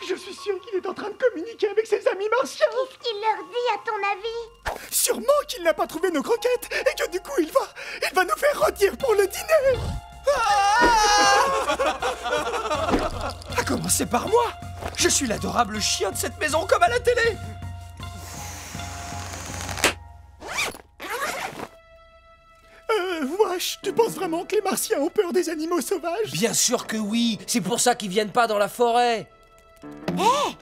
E: Je suis sûr qu'il est en train de communiquer avec ses amis martiens.
B: Qu'est-ce qu'il leur dit, à ton avis?
E: Sûrement qu'il n'a pas trouvé nos croquettes et que du coup il va nous faire rôtir pour le dîner.
A: À commencer par moi. Je suis l'adorable chien de cette maison comme à la télé.
E: Wash, tu penses vraiment que les martiens ont peur des animaux sauvages?
A: Bien sûr que oui, c'est pour ça qu'ils viennent pas dans la forêt.
D: Hé!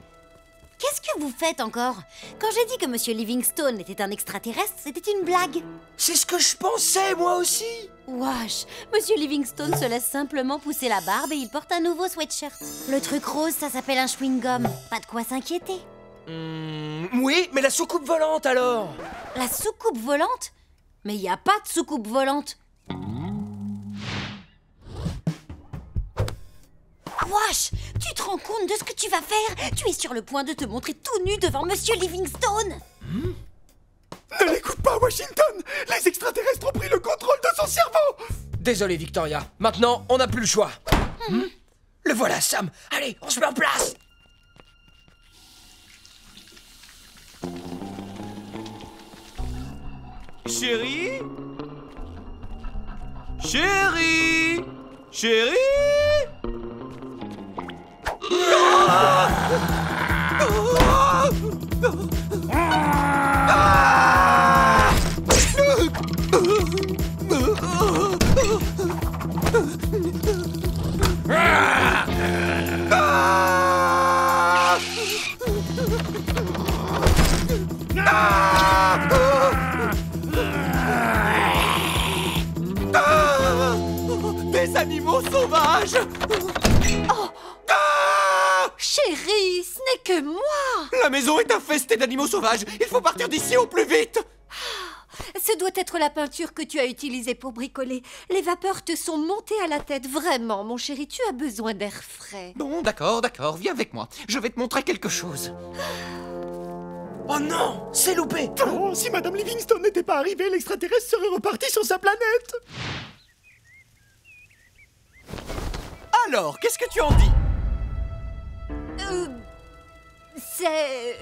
D: Qu'est-ce que vous faites encore? Quand j'ai dit que Monsieur Livingstone était un extraterrestre, c'était une blague.
A: C'est ce que je pensais, moi aussi.
D: Wesh, Monsieur Livingstone se laisse simplement pousser la barbe et il porte un nouveau sweatshirt. Le truc rose, ça s'appelle un chewing-gum. Pas de quoi s'inquiéter.
A: Oui, mais la soucoupe volante alors?
D: La soucoupe volante? Mais il n'y a pas de soucoupe volante. Wesh, tu te rends compte de ce que tu vas faire? Tu es sur le point de te montrer tout nu devant Monsieur Livingstone.
E: Ne l'écoute pas, Washington. Les extraterrestres ont pris le contrôle de son cerveau.
A: Désolé, Victoria. Maintenant, on n'a plus le choix. Le voilà, Sam. Allez, on se met en place.
C: Chérie? Chérie? Chérie? Des animaux sauvages!
G: Chérie, ce n'est que moi!
C: La maison est infestée d'animaux sauvages! Il faut partir d'ici au plus vite!
G: Ce doit être la peinture que tu as utilisée pour bricoler. Les vapeurs te sont montées à la tête. Vraiment, mon chéri, tu as besoin d'air frais.
C: Bon, d'accord, viens avec moi. Je vais te montrer quelque chose.
A: Oh non, c'est loupé.
E: Oh, si Madame Livingstone n'était pas arrivée, l'extraterrestre serait reparti sur sa planète.
C: Alors, qu'est-ce que tu en dis?
G: C'est...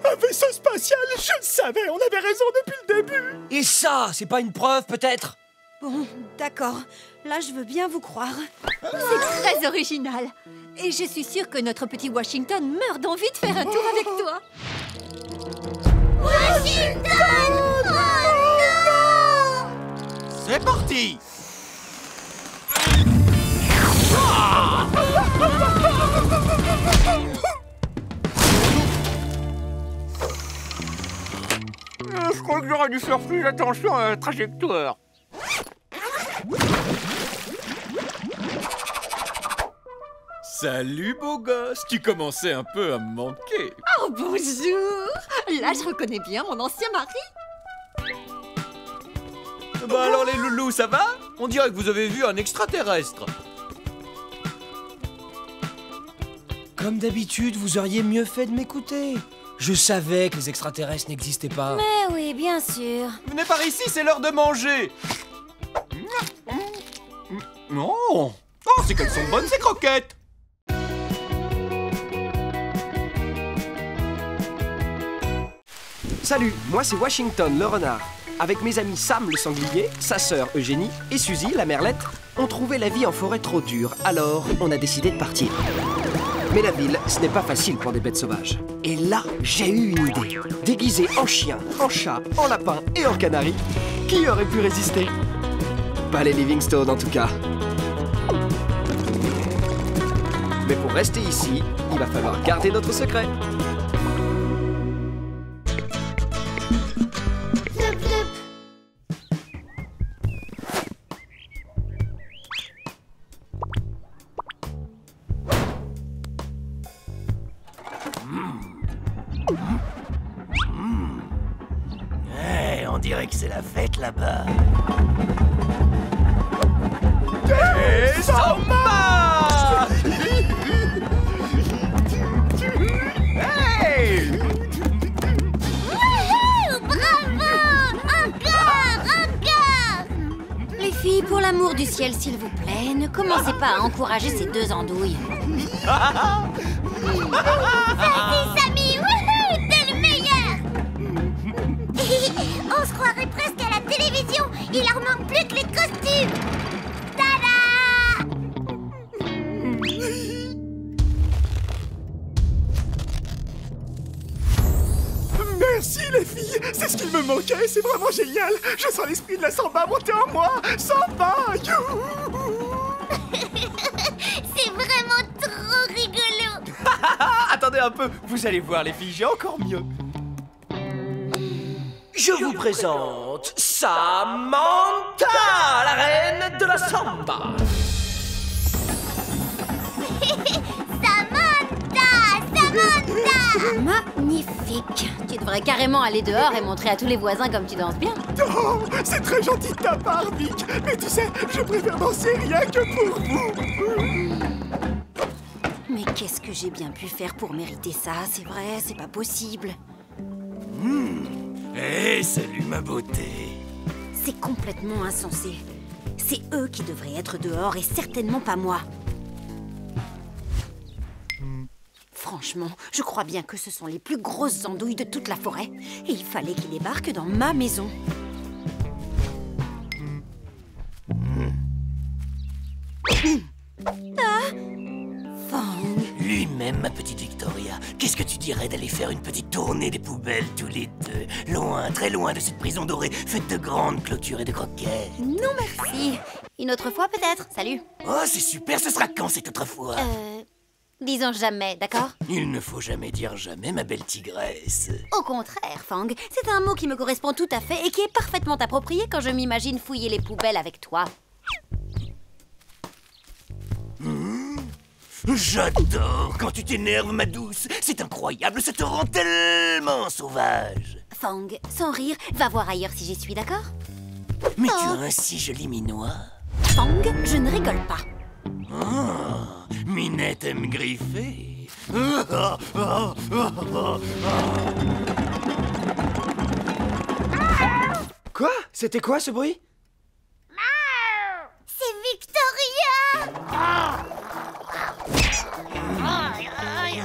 E: Un vaisseau spatial, je le savais, on avait raison depuis le début.
A: Et ça, c'est pas une preuve, peut-être?
G: Bon, d'accord. Là, je veux bien vous croire. C'est très original. Et je suis sûre que notre petit Washington meurt d'envie de faire un tour avec toi.
B: Washington! Oh non!
C: C'est parti! Je crois que j'aurais dû faire plus attention à la trajectoire. Salut beau gosse, tu commençais un peu à me manquer.
G: Oh, bonjour! Là, je reconnais bien mon ancien mari.
C: Bah alors les loulous, ça va? On dirait que vous avez vu un extraterrestre.
A: Comme d'habitude, vous auriez mieux fait de m'écouter. Je savais que les extraterrestres n'existaient pas.
D: Mais oui, bien sûr.
C: Venez par ici, c'est l'heure de manger. Non. Oh, c'est qu'elles sont bonnes ces croquettes.
A: Salut, moi c'est Washington le renard. Avec mes amis Sam le sanglier, sa sœur Eugénie et Suzy la merlette, on trouvait la vie en forêt trop dure, alors on a décidé de partir. Mais la ville, ce n'est pas facile pour des bêtes sauvages. Et là, j'ai eu une idée. Déguisé en chien, en chat, en lapin et en canari, qui aurait pu résister? Pas les Livingstone en tout cas. Mais pour rester ici, il va falloir garder notre secret.
F: On dirait que c'est la fête là-bas.
C: Et Samba! Hey!
B: Wouhou! Bravo! Encore!
D: Les filles, pour l'amour du ciel, s'il vous plaît, ne commencez pas à encourager ces deux andouilles.
B: Vas-y, Samy! Wouhou! T'es le meilleur! On se croirait presque à la télévision! Il leur manque plus que les costumes! Tada!
E: Merci les filles, c'est ce qu'il me manquait, c'est vraiment génial. Je sens l'esprit de la samba monter en moi. Samba, youhou.
B: C'est vraiment trop rigolo!
A: Attendez un peu, vous allez voir les filles, j'ai encore mieux. Je vous présente Samantha, la reine de la samba.
D: Magnifique. Tu devrais carrément aller dehors et montrer à tous les voisins comme tu danses bien.
E: Oh, c'est très gentil de ta part, Vic. Mais tu sais, je préfère danser rien que pour vous.
D: Mais qu'est-ce que j'ai bien pu faire pour mériter ça? C'est vrai, c'est pas possible.
F: Hé, salut ma beauté.
D: C'est complètement insensé. C'est eux qui devraient être dehors et certainement pas moi. Franchement, je crois bien que ce sont les plus grosses andouilles de toute la forêt. Et il fallait qu'ils débarquent dans ma maison. Fang.
F: Lui-même, ma petite Victoria. Qu'est-ce que tu dirais d'aller faire une petite tournée des poubelles tous les deux? Loin, très loin de cette prison dorée, faite de grandes clôtures et de croquettes.
D: Non merci. Une autre fois peut-être. Salut.
F: Oh, c'est super, ce sera quand cette autre fois?
D: Disons jamais, d'accord?
F: Il ne faut jamais dire jamais, ma belle tigresse.
D: Au contraire, Fang, c'est un mot qui me correspond tout à fait et qui est parfaitement approprié quand je m'imagine fouiller les poubelles avec toi.
F: J'adore quand tu t'énerves, ma douce. C'est incroyable, ça te rend tellement sauvage.
D: Fang, sans rire, va voir ailleurs si j'y suis, d'accord?
F: Mais tu as un si joli minois.
D: Fang, je ne rigole pas.
F: Oh, Minette aime griffer.
A: Quoi? C'était quoi ce bruit?
B: C'est Victoria!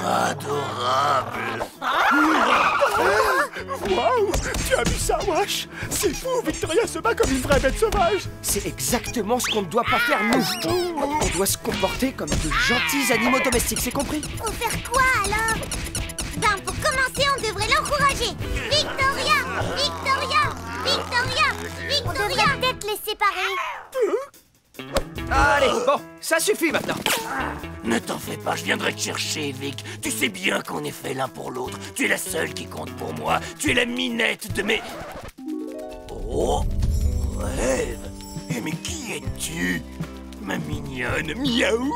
F: Adorable.
E: Waouh, tu as vu ça, Wash? C'est fou, Victoria se bat comme une vraie bête sauvage.
A: C'est exactement ce qu'on ne doit pas faire, nous. On doit se comporter comme de gentils animaux domestiques, c'est compris?
B: Faut faire quoi alors? Ben pour commencer, on devrait l'encourager. Victoria! Victoria! Victoria! Victoria! On devrait peut-être les séparer.
A: Allez, bon, ça suffit maintenant.
F: Ne t'en fais pas, je viendrai te chercher, Vic. Tu sais bien qu'on est fait l'un pour l'autre. Tu es la seule qui compte pour moi. Tu es la Minette de mes... Oh, rêve. Eh mais qui es-tu? Ma mignonne, miaou.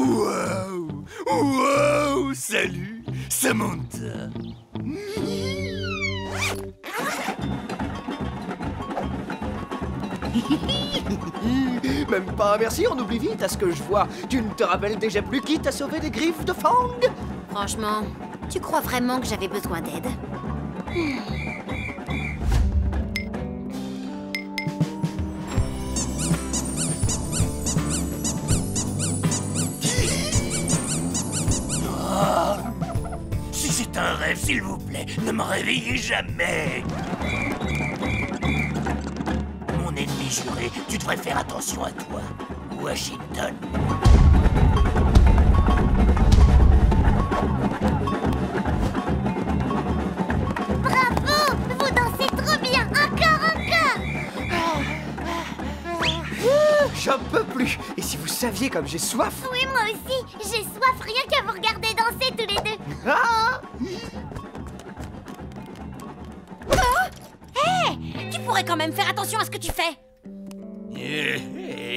F: Wow! Wow! Salut, Samantha!
A: Même pas un merci, on oublie vite à ce que je vois. Tu ne te rappelles déjà plus qui t'a sauvé des griffes de Fang?
D: Franchement, tu crois vraiment que j'avais besoin d'aide?
F: Si c'est un rêve, s'il vous plaît, ne me réveillez jamais! Mon ennemi juré, tu devrais faire attention à toi, Washington.
B: Bravo! Vous dansez trop bien! Encore!
A: J'en peux plus. Et si vous saviez comme j'ai soif?
B: Oui, moi aussi! J'ai soif rien qu'à vous regarder danser tous les deux!
A: Ah!
D: Tu pourrais quand même faire attention à ce que tu fais.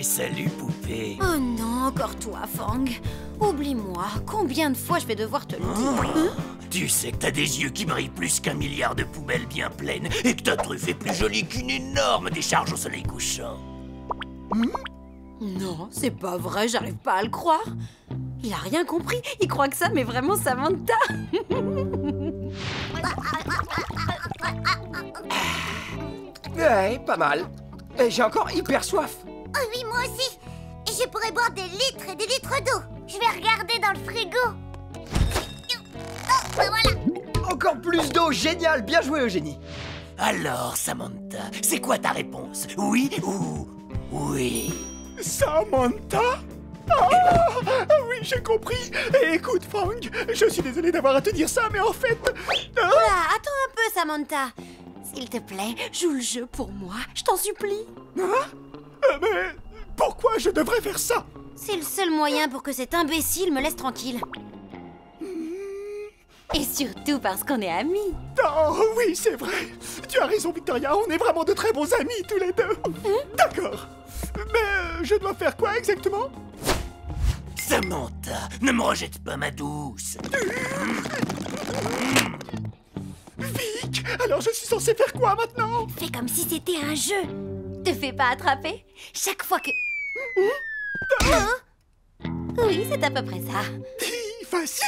F: Salut, poupée.
D: Oh non, encore toi, Fang. Oublie-moi, combien de fois je vais devoir te le dire?
F: Tu sais que t'as des yeux qui brillent plus qu'un milliard de poubelles bien pleines et que ta truffe est plus jolie qu'une énorme décharge au soleil couchant.
D: Non, c'est pas vrai, j'arrive pas à le croire. Il a rien compris, il croit que ça, mais vraiment Samantha.
A: Ouais, pas mal. Et j'ai encore hyper soif.
B: Oh oui, moi aussi! Et je pourrais boire des litres et des litres d'eau! Je vais regarder dans le frigo! Oh, voilà!
A: Encore plus d'eau, génial. Bien joué, Eugénie.
F: Alors, Samantha, c'est quoi ta réponse? Oui ou oui?
E: Samantha? Ah oui, j'ai compris. Écoute, Fang, je suis désolé d'avoir à te dire ça, mais en fait...
D: Oula, attends un peu, Samantha. S'il te plaît, joue le jeu pour moi, je t'en supplie.
E: Mais pourquoi je devrais faire ça?
D: C'est le seul moyen pour que cet imbécile me laisse tranquille. Et surtout parce qu'on est amis.
E: Oh oui, c'est vrai. Tu as raison, Victoria, on est vraiment de très bons amis tous les deux. D'accord. Mais je dois faire quoi exactement?
F: Samantha, ne me rejette pas, ma douce.
E: Vic, alors je suis censé faire quoi maintenant?
D: Fais comme si c'était un jeu. Te fais pas attraper. Chaque fois que... Oui, c'est à peu près ça.
E: Facile.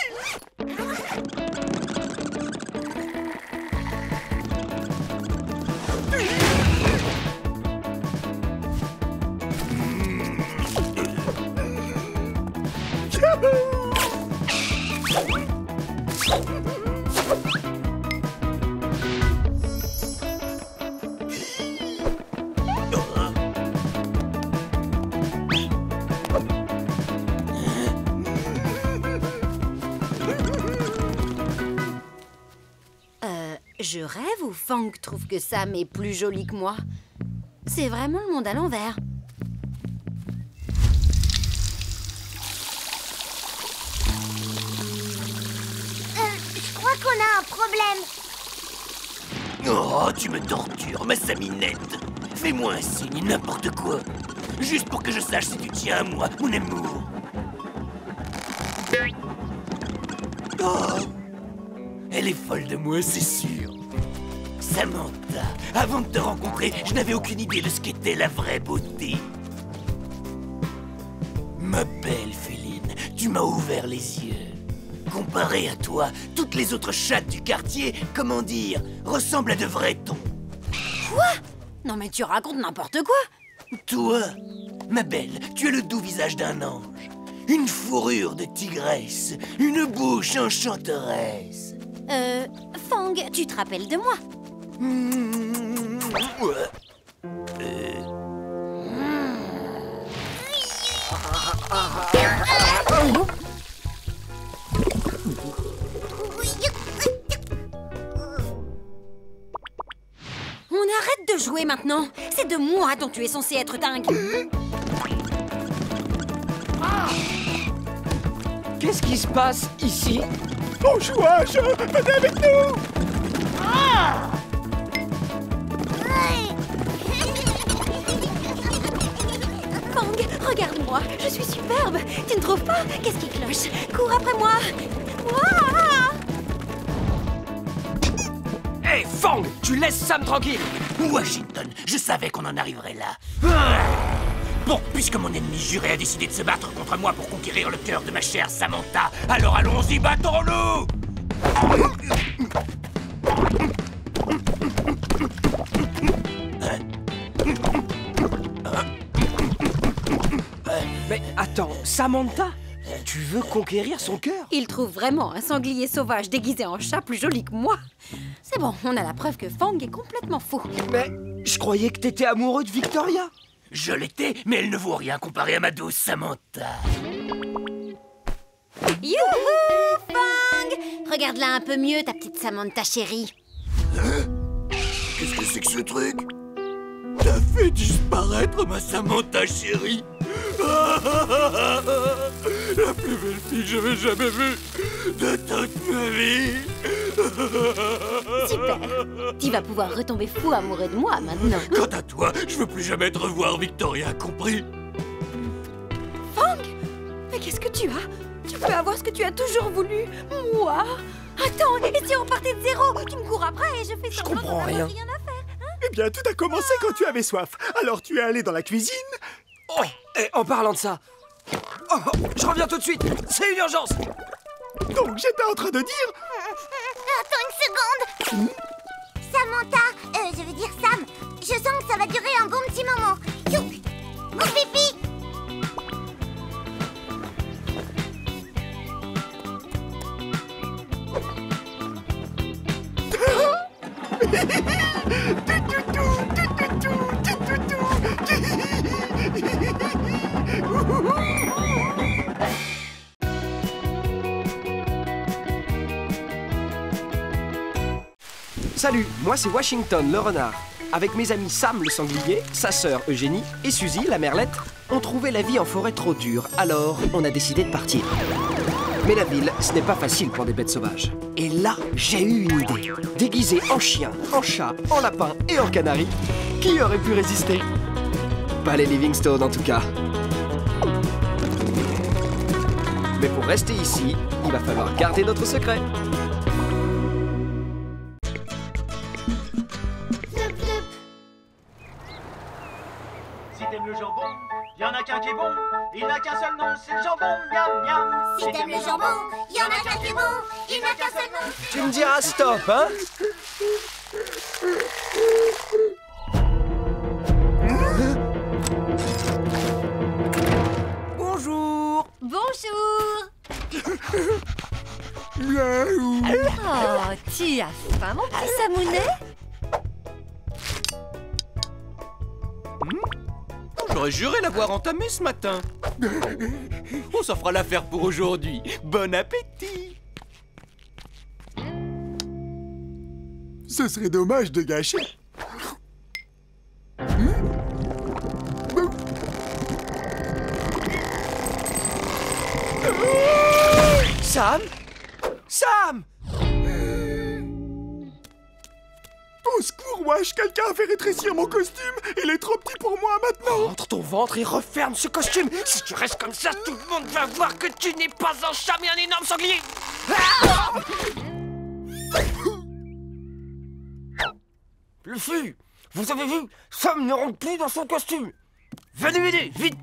D: Je rêve ou Fang trouve que Sam est plus jolie que moi? C'est vraiment le monde à l'envers.
B: Je crois qu'on a un problème.
F: Oh, tu me tortures, ma Saminette. Fais-moi un signe, n'importe quoi. Juste pour que je sache si tu tiens à moi, mon amour. Oh, elle est folle de moi, c'est sûr. Samantha, avant de te rencontrer, je n'avais aucune idée de ce qu'était la vraie beauté. Ma belle Féline, tu m'as ouvert les yeux. Comparé à toi, toutes les autres chattes du quartier, comment dire, ressemblent à de vrais tons.
D: Quoi? Non mais tu racontes n'importe quoi.
F: Toi, ma belle, tu as le doux visage d'un ange. Une fourrure de tigresse, une bouche enchanteresse.
D: Fang, tu te rappelles de moi?
F: Ouais.
D: On arrête de jouer maintenant. C'est de moi dont tu es censé être dingue.
A: Qu'est-ce qui se passe ici?
E: Bon jouage, venez avec nous.
D: Fang,
G: Regarde-moi, je suis superbe. Tu ne trouves pas? Qu'est-ce qui cloche? Cours après moi. Ouah!
A: Hé, Fang, tu laisses Sam tranquille.
F: Washington, je savais qu'on en arriverait là. Bon, puisque mon ennemi juré a décidé de se battre contre moi pour conquérir le cœur de ma chère Samantha, alors allons-y, battons-nous!
A: Mais attends, Samantha, tu veux conquérir son cœur?
G: Il trouve vraiment un sanglier sauvage déguisé en chat plus joli que moi. C'est bon, on a la preuve que Fang est complètement fou.
A: Mais je croyais que t'étais amoureux de Victoria.
F: Je l'étais, mais elle ne vaut rien comparée à ma douce Samantha.
D: Youhou, Fang! Regarde-la un peu mieux, ta petite Samantha chérie.
F: Qu'est-ce que c'est que ce truc? T'as fait disparaître ma Samantha chérie. La plus belle fille que j'avais jamais vue de toute ma vie.
D: Super. Tu vas pouvoir retomber fou amoureux de moi maintenant.
F: Quant à toi, je veux plus jamais te revoir, Victoria, compris?
G: Fang! Mais qu'est-ce que tu as? Tu peux avoir ce que tu as toujours voulu. Moi? Attends, et si on partait de zéro? Tu me cours après et je fais semblant
A: comprends
G: d'en
A: rien.
G: avoir rien à faire.
E: Eh bien, tout a commencé quand tu avais soif. Alors tu es allé dans la cuisine.
A: Oh, et en parlant de ça... Oh, je reviens tout de suite. C'est une urgence.
E: Donc j'étais en train de dire...
B: Attends une seconde. Samantha, je veux dire Sam, je sens que ça va durer un bon petit moment. Youk, mon pipi.
A: Salut, moi c'est Washington le renard. Avec mes amis Sam le sanglier, sa sœur Eugénie et Suzy la merlette, on trouvait la vie en forêt trop dure, alors on a décidé de partir. Mais la ville, ce n'est pas facile pour des bêtes sauvages. Et là, j'ai eu une idée. Déguisé en chien, en chat, en lapin et en canari, qui aurait pu résister? Pas les Livingstone en tout cas. Mais pour rester ici, il va falloir garder notre secret.
J: Si t'aimes le jambon, y en a qu'un qui est bon. Il n'a qu'un seul nom, c'est le jambon, miam miam.
B: Si t'aimes le jambon, y en a qu'un qui est bon. Il n'a qu'un seul nom.
A: Tu me diras stop, hein? Bonjour.
G: Bonjour!
E: Miaou.
G: Oh, tu as faim, mon petit Samounet?
C: J'aurais juré l'avoir entamé ce matin. On s'en fera l'affaire pour aujourd'hui. Bon appétit.
E: Ce serait dommage de gâcher.
A: Sam? Sam!
E: Au secours, Wash, quelqu'un a fait rétrécir mon costume. Il est trop petit pour moi maintenant.
A: Entre ton ventre et referme ce costume. Si tu restes comme ça, tout le monde va voir que tu n'es pas un chat mais un énorme sanglier. Luffy, vous avez vu? Sam ne rentre plus dans son costume. Venez m'aider, vite!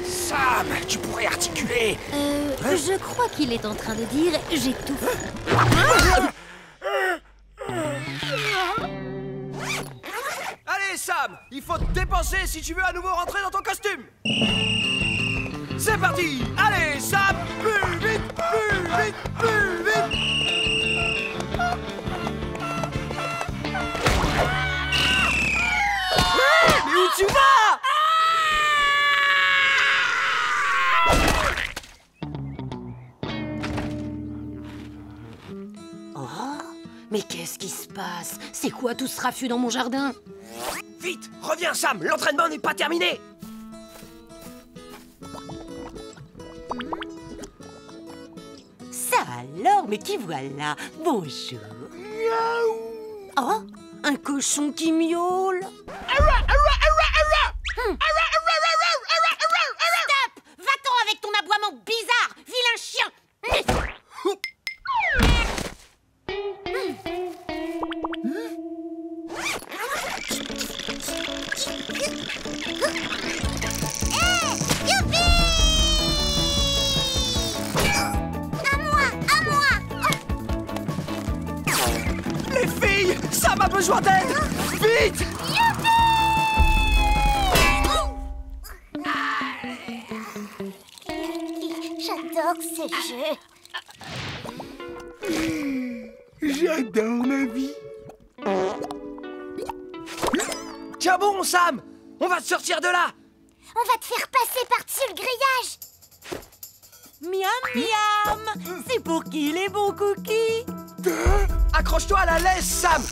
A: Sam, tu pourrais articuler.
D: Je crois qu'il est en train de dire j'étouffe.
A: Allez Sam, il faut te dépenser si tu veux à nouveau rentrer dans ton costume. C'est parti. Allez Sam, plus vite, plus vite, plus vite. Mais où tu vas?
D: Mais qu'est-ce qui se passe? C'est quoi tout ce raffut dans mon jardin?
A: Vite, reviens Sam, l'entraînement n'est pas terminé.
D: Sam,
K: Alors, mais qui voilà? Bonjour. Oh, un cochon qui miaule.
B: Stop! Va-t'en avec ton aboiement bizarre, vilain chien!
A: Les filles, Sam a besoin d'aide! Vite!
B: J'adore ces jeux.
E: J'adore la vie.
A: Tiens bon, Sam! On va te sortir de là!
B: On va te faire passer par-dessus le grillage.
K: Miam, miam. C'est pour qui les bons cookies?
A: Accroche-toi à la laisse, Sam!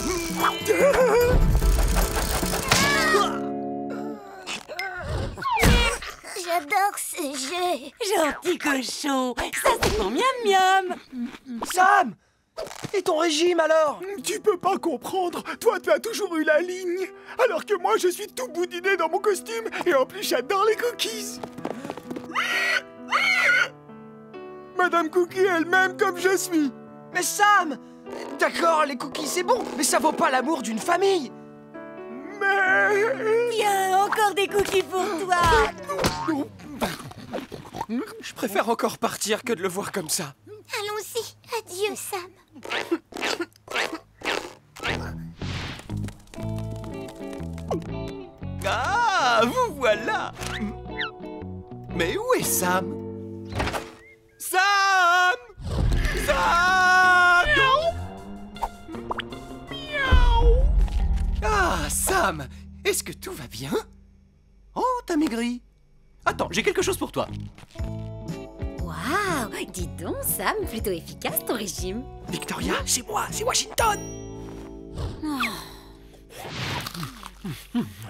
B: J'adore ces jeux.
K: Gentil cochon. Ça, c'est pour miam, miam.
A: Sam! Et ton régime alors?
E: Tu peux pas comprendre. Toi, tu as toujours eu la ligne. Alors que moi, je suis tout boudiné dans mon costume. Et en plus, j'adore les cookies. Madame Cookie elle-même comme je suis.
A: Mais Sam! D'accord, les cookies c'est bon, mais ça vaut pas l'amour d'une famille!
E: Mais...
K: Tiens, encore des cookies pour toi.
A: Je préfère encore partir que de le voir comme ça.
B: Allons-y. Adieu, Sam.
C: Ah, vous voilà! Mais où est Sam? Sam! Sam! Ah, Sam! Est-ce que tout va bien? Oh, t'as maigri. Attends, j'ai quelque chose pour toi.
D: Waouh! Dis donc, Sam, plutôt efficace ton régime.
A: Victoria, c'est moi, c'est Washington!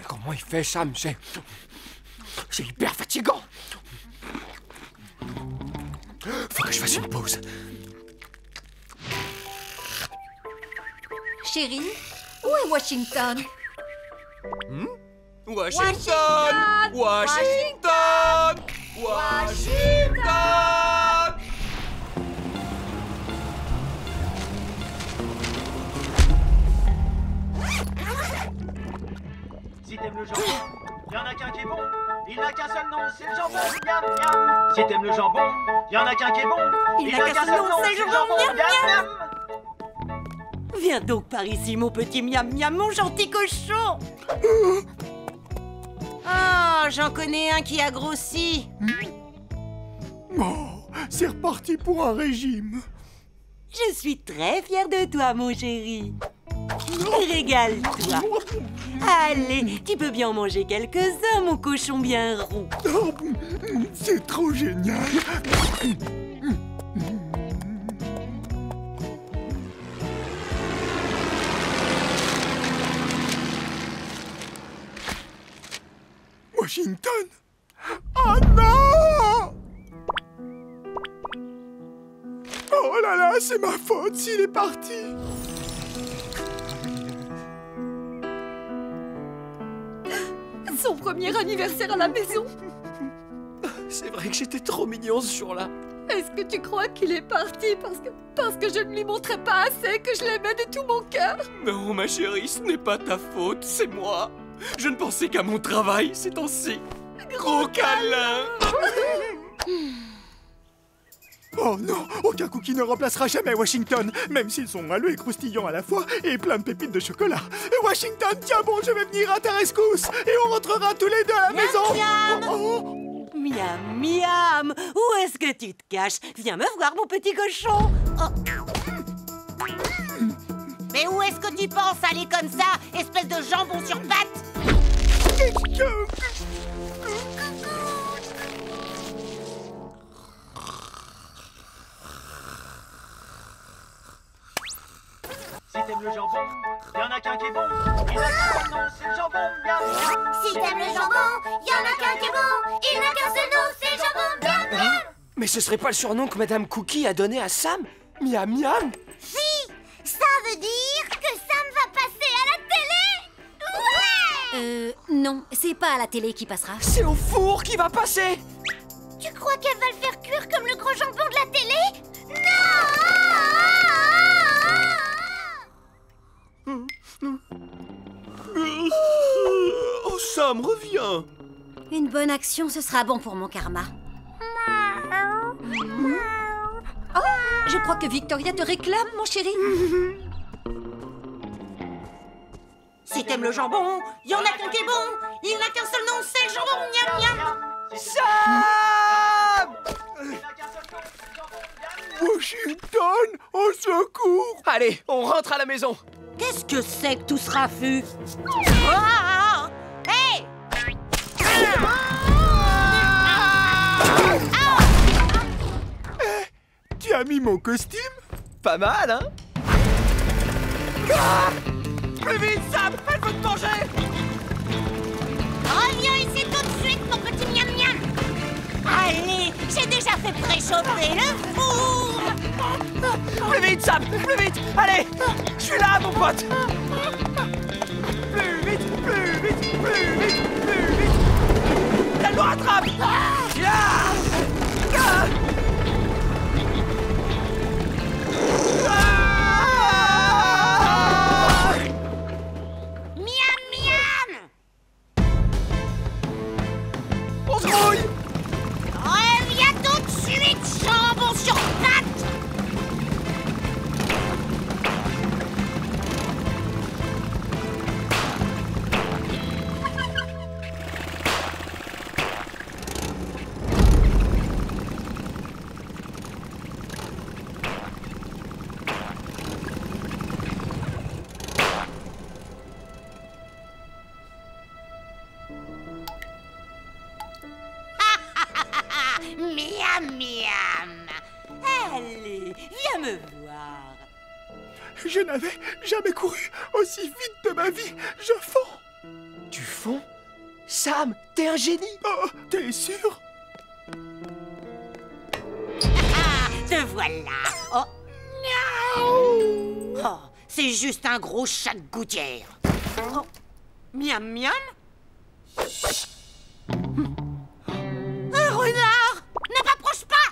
A: Comment il fait, Sam? C'est hyper fatigant! Faut que je fasse une pause.
G: Chérie, où est Washington?
C: Washington! Washington! Washington!
J: Si t'aimes le jambon, y'en a qu'un qui est bon. Il n'a qu'un seul nom, c'est le jambon. Miam, miam. Si t'aimes le jambon, y'en a qu'un qui est bon.
K: Il n'a qu'un seul nom, c'est le jambon. Miam,
J: Miam, miam.
K: Viens donc par ici, mon petit miam, miam, mon gentil cochon.
I: Oh, j'en connais un qui a grossi.
E: Oh, c'est reparti pour un régime.
K: Je suis très fière de toi, mon chéri. Régale-toi. Allez, tu peux bien en manger quelques-uns, mon cochon bien rond.
E: Oh, c'est trop génial. Washington? Oh non! Oh là là, c'est ma faute s'il est parti.
G: Son premier anniversaire à la maison.
A: C'est vrai que j'étais trop mignon ce jour-là.
G: Est-ce que tu crois qu'il est parti parce que je ne lui montrais pas assez que je l'aimais de tout mon cœur?
C: Non, ma chérie, ce n'est pas ta faute, c'est moi. Je ne pensais qu'à mon travail ces temps-ci. Gros câlin!
E: Oh non, aucun cookie ne remplacera jamais Washington, même s'ils sont moelleux et croustillants à la fois et plein de pépites de chocolat. Washington, tiens bon, je vais venir à ta rescousse et on rentrera tous les deux à la maison. Oh.
K: Miam, miam. Où est-ce que tu te caches? Viens me voir, mon petit cochon. Oh.
I: Mais où est-ce que tu penses aller comme ça, espèce de jambon sur pattes?
J: Si t'aimes le jambon, y'en a qu'un qui est bon. Il n'a qu'un seul nom, c'est le jambon. Miam, miam.
B: Si t'aimes le jambon, y'en a qu'un qui est bon. Il n'a qu'un seul nom, c'est le jambon. Miam, miam.
A: Mais ce serait pas le surnom que Madame Cookie a donné à Sam? Miam Miam?
B: Si! Ça veut dire que Sam va passer à la télé! Ouais!
D: Non, c'est pas à la télé qui passera.
A: C'est au four qui va passer!
B: Tu crois qu'elle va le faire cuire comme le gros jambon de la télé? Non!
C: Oh, Sam, reviens!
D: Une bonne action, ce sera bon pour mon karma.
G: Oh, je crois que Victoria te réclame, mon chéri.
K: Si t'aimes le jambon, y en a qu'un qui est bon. Il n'a qu'un seul nom, c'est le jambon. Miam miam.
A: Sam!
J: Il n'a qu'un seul nom, c'est le jambon.
E: Washington, au secours!
A: Allez, on rentre à la maison.
K: Qu'est-ce que c'est que tout ce raffut? Ah! Hey!
E: Tu as mis mon costume?
A: Pas mal, hein? Ah! Plus vite, Sam! Elle veut te manger!
B: Reviens ici tout de suite, mon petit miam miam!
K: Allez, j'ai déjà fait préchauffer le four.
A: Plus vite, Sam! Plus vite! Allez! Je suis là, mon pote! Plus vite! Plus vite! Plus vite! Plus vite! Elle nous rattrape!
B: Miam miam!
A: On se grouille!
B: Reviens tout de suite, jambon sur pattes! Miam miam!
K: Allez, viens me voir.
E: Je n'avais jamais couru aussi vite de ma vie. Je fonds.
A: Tu fonds? Sam, t'es un génie!
E: Oh, t'es sûr?
K: Te voilà. Oh. Oh, c'est juste un gros chat de gouttière. Oh. Miam miam.
B: Un renard! Ne m'approche pas!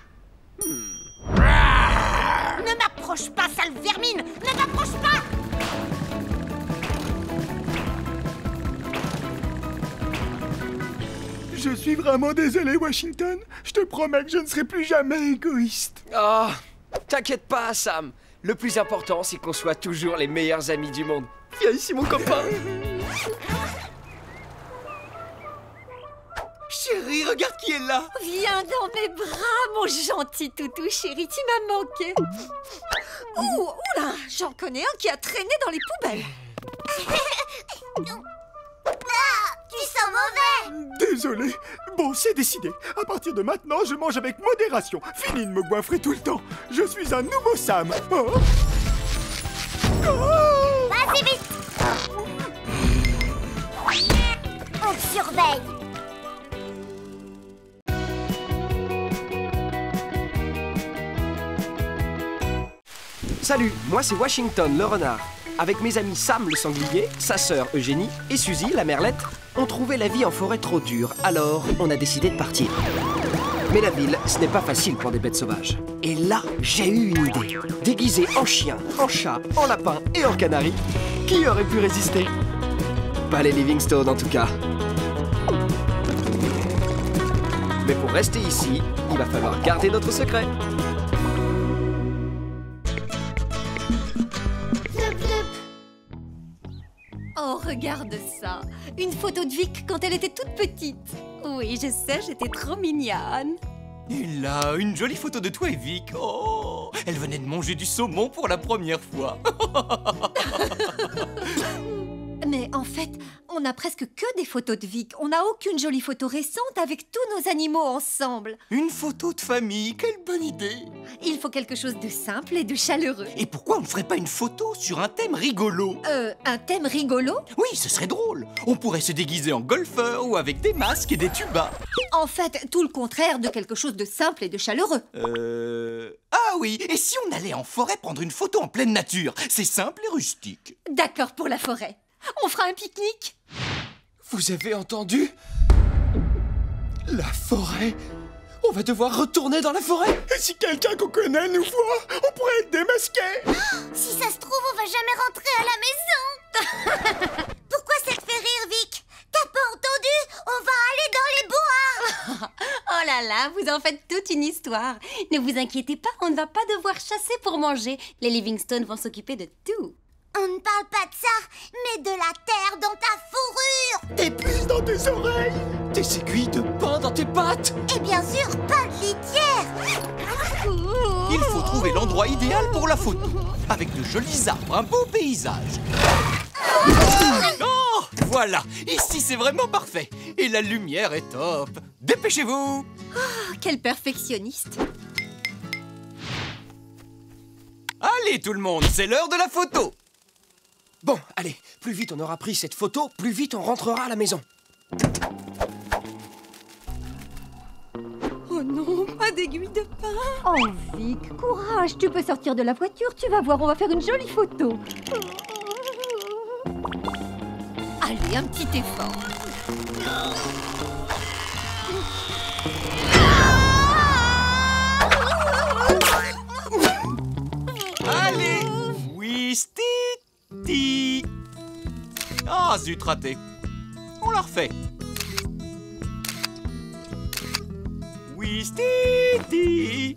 B: Ne m'approche pas, sale vermine! Ne m'approche pas!
E: Je suis vraiment désolé, Washington. Je te promets que je ne serai plus jamais égoïste.
A: Ah, t'inquiète pas, Sam. Le plus important, c'est qu'on soit toujours les meilleurs amis du monde. Viens ici, mon copain. Chérie, regarde qui est là.
G: Viens dans mes bras, mon gentil toutou chéri, tu m'as manqué. Ouh, oula, j'en connais un qui a traîné dans les poubelles.
B: Tu sens mauvais!
E: Désolé. Bon, c'est décidé. À partir de maintenant, je mange avec modération. Fini de me goinfrer tout le temps. Je suis un nouveau Sam. Oh. Oh.
B: Vas-y vite! On te surveille!
A: Salut, moi c'est Washington le renard. Avec mes amis Sam le sanglier, sa sœur Eugénie et Suzy la merlette, on trouvait la vie en forêt trop dure, alors on a décidé de partir. Mais la ville, ce n'est pas facile pour des bêtes sauvages. Et là, j'ai eu une idée. Déguisé en chien, en chat, en lapin et en canari, qui aurait pu résister? Pas les Livingstone en tout cas. Mais pour rester ici, il va falloir garder notre secret.
G: Oh, regarde ça. Une photo de Vic quand elle était toute petite. Oui, je sais, j'étais trop mignonne.
C: Et là, une jolie photo de toi et Vic. Oh, elle venait de manger du saumon pour la première fois.
G: Mais en fait, on n'a presque que des photos de Vic. On n'a aucune jolie photo récente avec tous nos animaux ensemble.
C: Une photo de famille, quelle bonne idée.
G: Il faut quelque chose de simple et de chaleureux.
C: Et pourquoi on ne ferait pas une photo sur un thème rigolo?
G: Un thème rigolo?
C: Oui, ce serait drôle. On pourrait se déguiser en golfeur ou avec des masques et des tubas.
G: En fait, tout le contraire de quelque chose de simple et de chaleureux.
F: Ah oui, et si on allait en forêt prendre une photo en pleine nature? C'est simple et rustique.
G: D'accord pour la forêt. On fera un pique-nique.
A: Vous avez entendu? La forêt? On va devoir retourner dans la forêt.
E: Et si quelqu'un qu'on connaît nous voit, on pourrait être démasqué.
B: Si ça se trouve, on va jamais rentrer à la maison. Pourquoi ça te fait rire, Vic? T'as pas entendu? On va aller dans les bois.
D: Oh là là, vous en faites toute une histoire. Ne vous inquiétez pas, on ne va pas devoir chasser pour manger. Les Livingstone vont s'occuper de tout.
B: On ne parle pas de ça, mais de la terre dans ta fourrure.
E: Des puces dans tes oreilles.
A: Des aiguilles de pain dans tes pattes.
B: Et bien sûr, pas de litière.
F: Il faut trouver l'endroit idéal pour la photo. Avec de jolis arbres, un beau paysage. Oh, voilà, ici c'est vraiment parfait. Et la lumière est top. Dépêchez-vous.
G: Oh, quel perfectionniste.
F: Allez tout le monde, c'est l'heure de la photo.
A: Bon, allez, plus vite on aura pris cette photo, plus vite on rentrera à la maison.
G: Oh non, pas d'aiguille de pain. Oh Vic, courage, tu peux sortir de la voiture, tu vas voir, on va faire une jolie photo. Allez, un petit effort.
F: Allez, Wistiti. Ah, zut, raté. On la refait. Wistiti.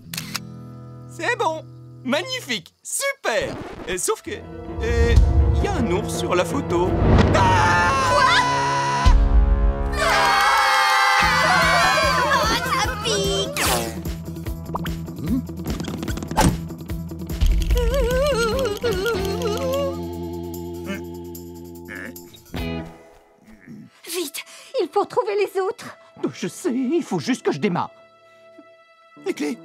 F: C'est bon. Magnifique. Super. Sauf que... il y a un ours sur la photo.
B: Ça pique.
G: Vite, il faut retrouver les autres.
F: Je sais, il faut juste que je démarre. Les clés.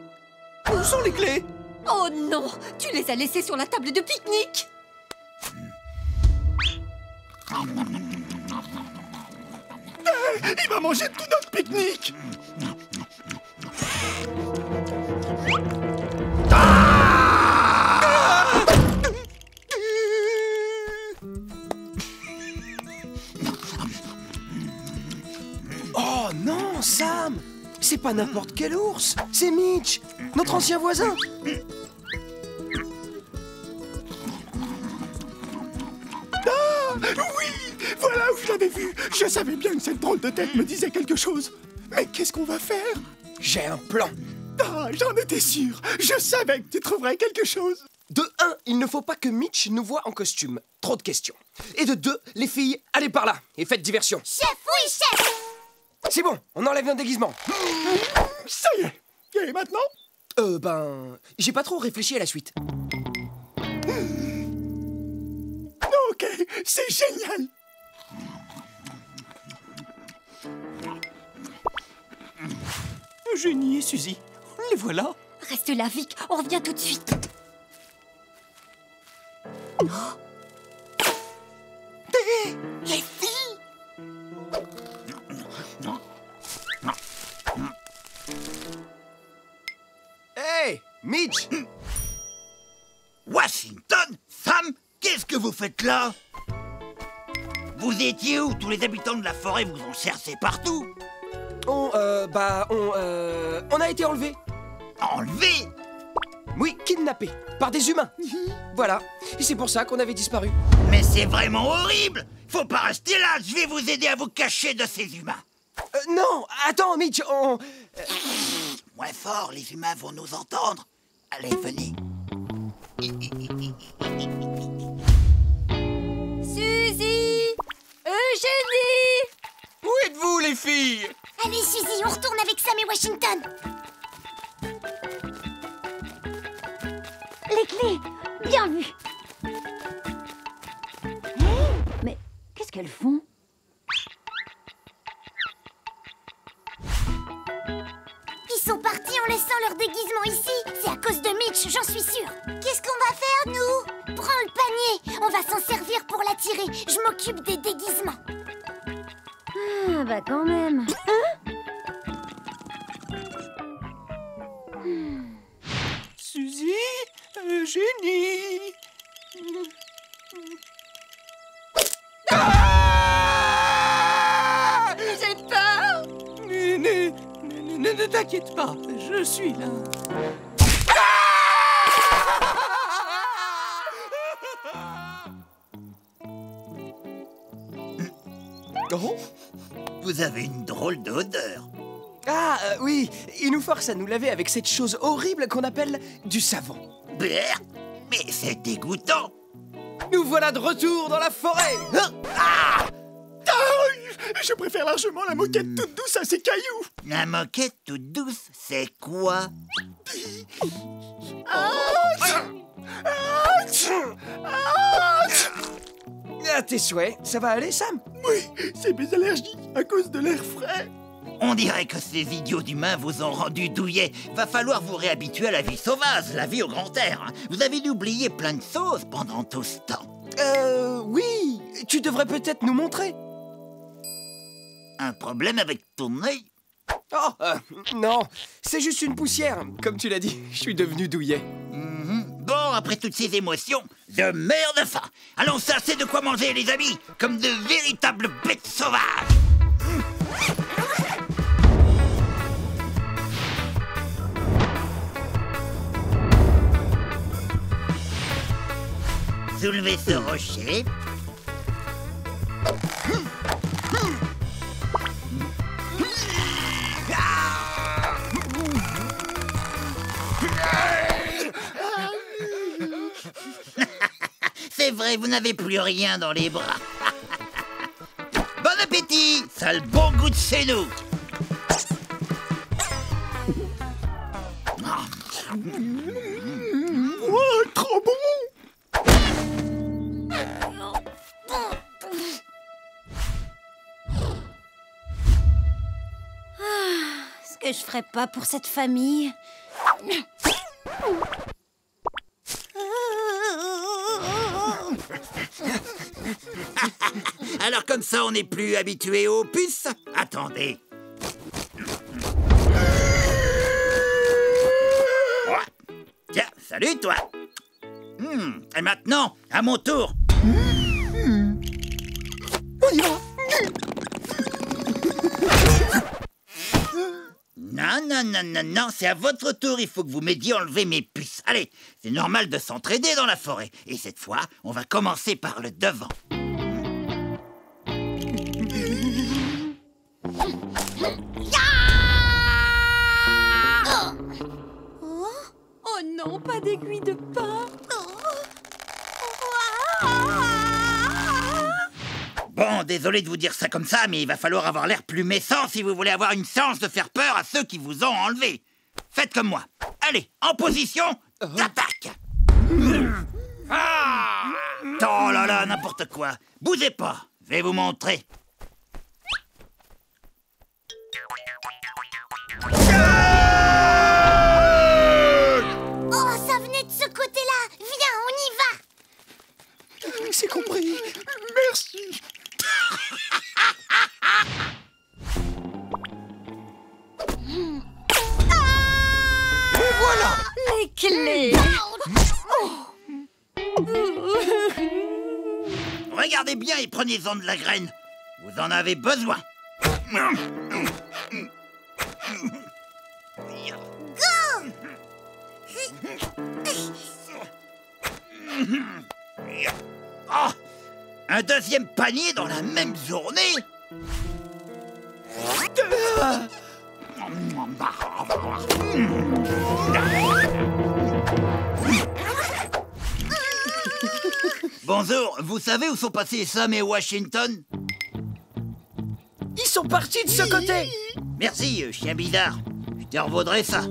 F: Où sont les clés?
G: Oh non, tu les as laissés sur la table de pique-nique.
E: Il va manger tout notre pique-nique.
A: Oh non, Sam! C'est pas n'importe quel ours, c'est Mitch, notre ancien voisin.
E: Ah, oui, voilà où je l'avais vu. Je savais bien que cette drôle de tête me disait quelque chose. Mais qu'est-ce qu'on va faire?
A: J'ai un plan.
E: Ah, j'en étais sûr. Je savais que tu trouverais quelque chose.
A: De 1, il ne faut pas que Mitch nous voie en costume. Trop de questions. Et de 2, les filles, allez par là et faites diversion.
B: Chef, oui, chef.
A: C'est bon, on enlève nos déguisements.
E: Ça y est. Et maintenant?
A: J'ai pas trop réfléchi à la suite.
E: Ok, c'est génial.
F: Eugénie et Suzy, les voilà.
G: Reste là, Vic, on revient tout de suite.
I: Les filles!
A: Hey, Mitch!
L: Washington? Sam? Qu'est-ce que vous faites là? Vous étiez où? Tous les habitants de la forêt vous ont cherché partout.
A: On a été enlevés.
L: Enlevés?
A: Oui, kidnappés par des humains. Voilà, et c'est pour ça qu'on avait disparu.
L: Mais c'est vraiment horrible! Faut pas rester là, je vais vous aider à vous cacher de ces humains.
A: Non, attends, Mitch,
L: Moins fort, les humains vont nous entendre. Allez, venez.
G: Suzy! Eugénie!
F: Où êtes-vous, les filles?
B: Allez, Suzy, on retourne avec Sam et Washington.
G: Les clés! Bien vu! Mais qu'est-ce qu'elles font?
B: Ils sont partis en laissant leur déguisement ici. C'est à cause de Mitch, j'en suis sûre. Qu'est-ce qu'on va faire, nous? Prends le panier. On va s'en servir pour l'attirer. Je m'occupe des déguisements.
D: Ah, bah quand même.
C: Eugénie.
G: J'ai peur.
C: Ne t'inquiète pas, je suis là.
L: Oh, vous avez une drôle d'odeur.
A: Ah, oui, il nous force à nous laver avec cette chose horrible qu'on appelle du savon.
L: Blair, mais c'est dégoûtant.
A: Nous voilà de retour dans la forêt.
E: Ah, je préfère largement la moquette toute douce à ces cailloux.
L: La moquette toute douce, c'est quoi?
A: À tes souhaits, ça va aller, Sam?
E: Oui, c'est mes allergies à cause de l'air frais.
L: On dirait que ces idiots d'humains vous ont rendu douillet. Va falloir vous réhabituer à la vie sauvage, la vie au grand air. Vous avez oublié plein de choses pendant tout ce temps.
A: Oui, tu devrais peut-être nous montrer.
L: Un problème avec ton œil?
A: Oh, non, c'est juste une poussière. Comme tu l'as dit, je suis devenu douillet.
L: Bon, après toutes ces émotions, je meurs de faim. Allons chercher de quoi manger, les amis, comme de véritables bêtes sauvages. Soulevez ce rocher. C'est vrai, vous n'avez plus rien dans les bras. Bon appétit! Ça a le bon goût de chez nous.
E: Oh, trop bon!
D: Ce que je ferais pas pour cette famille.
L: Alors comme ça, on n'est plus habitué aux puces? Attendez. Tiens, salut toi. Et maintenant, à mon tour.
E: On y va.
L: Non, c'est à votre tour, il faut que vous m'aidiez à enlever mes puces. Allez, c'est normal de s'entraider dans la forêt. Et cette fois, on va commencer par le devant.
G: Oh non, pas d'aiguille de pain.
L: Bon, désolé de vous dire ça comme ça, mais il va falloir avoir l'air plus méchant si vous voulez avoir une chance de faire peur à ceux qui vous ont enlevé. Faites comme moi. Allez, en position d'attaque. Oh là là, n'importe quoi. Bougez pas, je vais vous montrer.
B: Oh, ça venait de ce côté-là. Viens, on y va.
E: C'est compris. Merci.
C: Et voilà!
G: Les clés.
L: Regardez bien et prenez-en de la graine. Vous en avez besoin. Oh, un deuxième panier dans la même journée? Bonjour, vous savez où sont passés Sam et Washington?
A: Ils sont partis de ce côté.
L: Merci, chien bizarre. Je te revaudrai ça.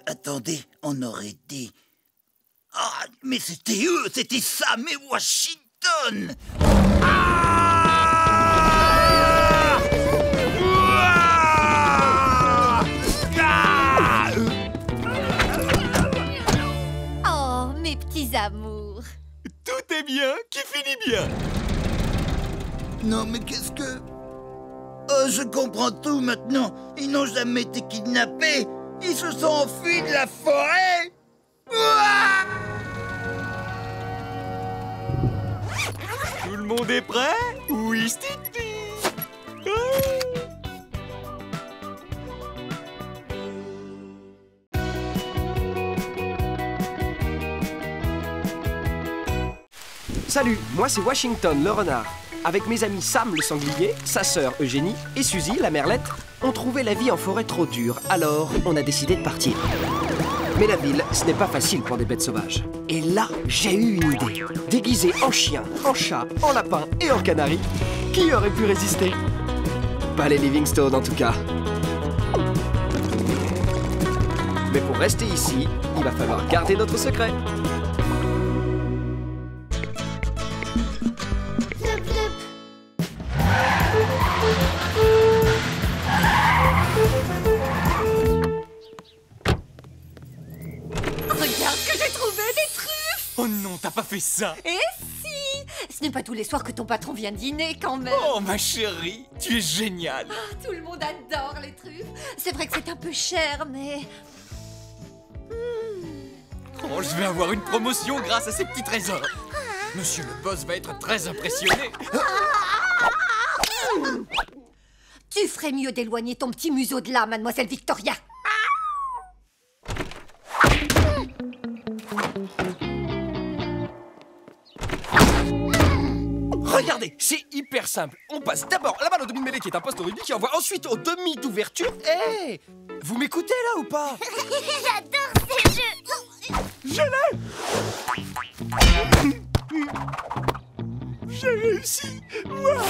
L: Attendez, on aurait dit... Ah, mais c'était eux, c'était Sam et Washington.
G: Oh, mes petits amours.
C: Tout est bien qui finit bien.
L: Non, mais qu'est-ce que... Oh, je comprends tout maintenant. Ils n'ont jamais été kidnappés. Ils se sont enfuis de la forêt. Ouah!
C: Tout le monde est prêt? Oui, Sticky.
A: Salut, moi c'est Washington le renard. Avec mes amis Sam le sanglier, sa sœur Eugénie et Suzy la merlette, on trouvait la vie en forêt trop dure, alors on a décidé de partir. Mais la ville, ce n'est pas facile pour des bêtes sauvages. Et là, j'ai eu une idée. Déguisé en chien, en chat, en lapin et en canari, qui aurait pu résister? Pas les Livingstone en tout cas. Mais pour rester ici, il va falloir garder notre secret.
G: Regarde ce que j'ai trouvé, des truffes!
C: Oh non, t'as pas fait ça!
G: Et si! Ce n'est pas tous les soirs que ton patron vient dîner, quand même!
C: Oh, ma chérie, tu es géniale!
G: Ah, tout le monde adore les truffes! C'est vrai que c'est un peu cher, mais...
C: Oh, je vais avoir une promotion grâce à ces petits trésors! Monsieur le boss va être très impressionné!
G: Tu ferais mieux d'éloigner ton petit museau de là, mademoiselle Victoria!
A: Regardez, c'est hyper simple. On passe d'abord la balle au demi-mêlée qui est un poste rugby qui envoie ensuite au demi d'ouverture. Hé, vous m'écoutez là ou pas?
B: J'adore ces jeux.
E: Je l'ai! J'ai réussi! Wow.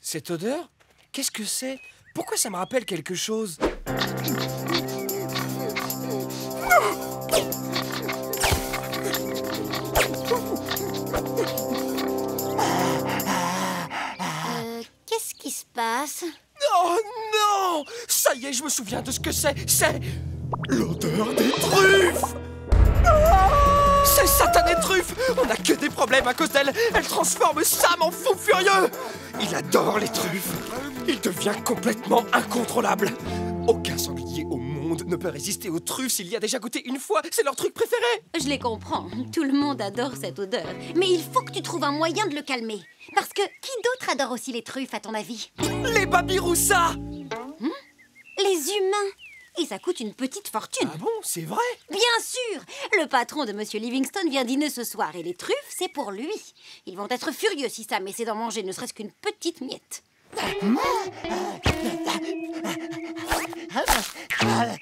A: Cette odeur? Qu'est-ce que c'est? Pourquoi ça me rappelle quelque chose?
B: Qu'est-ce qui se passe?
A: Oh non! Ça y est, je me souviens de ce que c'est. C'est l'odeur des truffes! Ces satanées truffes! On n'a que des problèmes à cause d'elle. Elle transforme Sam en fou furieux. Il adore les truffes. Il devient complètement incontrôlable. Aucun sanglier au monde ne peut résister aux truffes s'il y a déjà goûté une fois. C'est leur truc préféré.
D: Je les comprends. Tout le monde adore cette odeur. Mais il faut que tu trouves un moyen de le calmer. Parce que qui d'autre adore aussi les truffes, à ton avis?
A: Les babiroussas!
D: Les humains. Et ça coûte une petite fortune.
A: Ah bon, c'est vrai?
D: Bien sûr! Le patron de Monsieur Livingstone vient dîner ce soir et les truffes, c'est pour lui. Ils vont être furieux si Sam essaie d'en manger ne serait-ce qu'une petite miette.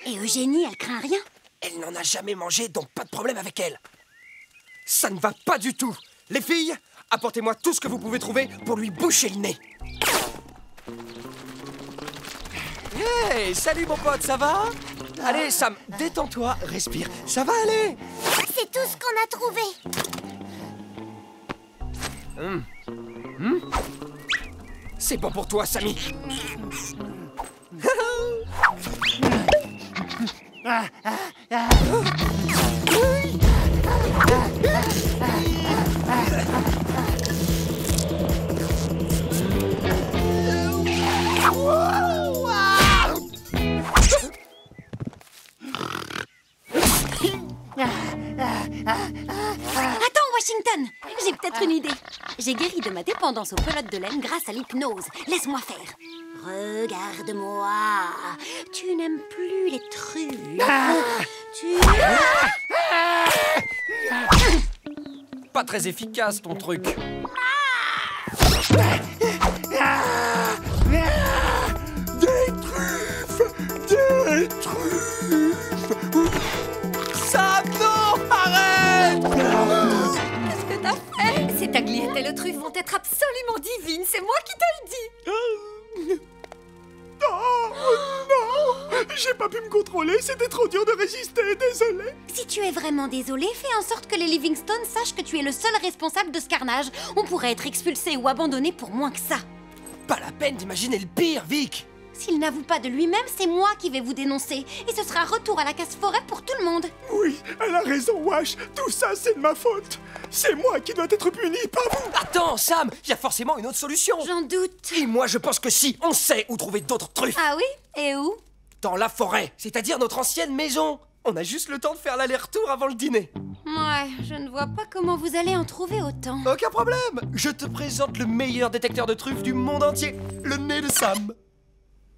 D: Et Eugénie, elle craint rien?
A: Elle n'en a jamais mangé, donc pas de problème avec elle. Ça ne va pas du tout. Les filles, apportez-moi tout ce que vous pouvez trouver pour lui boucher le nez. Hey, salut mon pote, ça va? Allez, Sam, détends-toi, respire. Ça va aller?
B: C'est tout ce qu'on a trouvé.
A: C'est bon pour toi, Sammy.
D: Attends, Washington! J'ai peut-être une idée. J'ai guéri de ma dépendance aux pelotes de laine grâce à l'hypnose. Laisse-moi faire. Regarde-moi. Tu n'aimes plus les trucs.
A: Pas très efficace, ton truc.
E: Des truffes! Des truffes!
A: Sam, non! Arrête!
G: Qu'est-ce que t'as fait? Ces tagliatelles et le truffe vont être absolument divines, c'est moi qui te le dis.
E: Oh non! J'ai pas pu me contrôler, c'était trop dur de résister, désolé.
D: Si tu es vraiment désolé, fais en sorte que les Livingstone sachent que tu es le seul responsable de ce carnage. On pourrait être expulsé ou abandonné pour moins que ça.
A: Pas la peine d'imaginer le pire, Vic.
D: S'il n'avoue pas de lui-même, c'est moi qui vais vous dénoncer. Et ce sera retour à la casse-forêt pour tout le monde.
E: Oui, elle a raison, Wash. Tout ça, c'est de ma faute. C'est moi qui dois être puni, pas vous.
A: Attends, Sam, il y a forcément une autre solution.
D: J'en doute.
A: Et moi, je pense que si, on sait où trouver d'autres truffes.
D: Ah oui? Et où?
A: Dans la forêt, c'est-à-dire notre ancienne maison. On a juste le temps de faire l'aller-retour avant le dîner.
D: Ouais, je ne vois pas comment vous allez en trouver autant.
A: Aucun problème. Je te présente le meilleur détecteur de truffes du monde entier, le nez de Sam.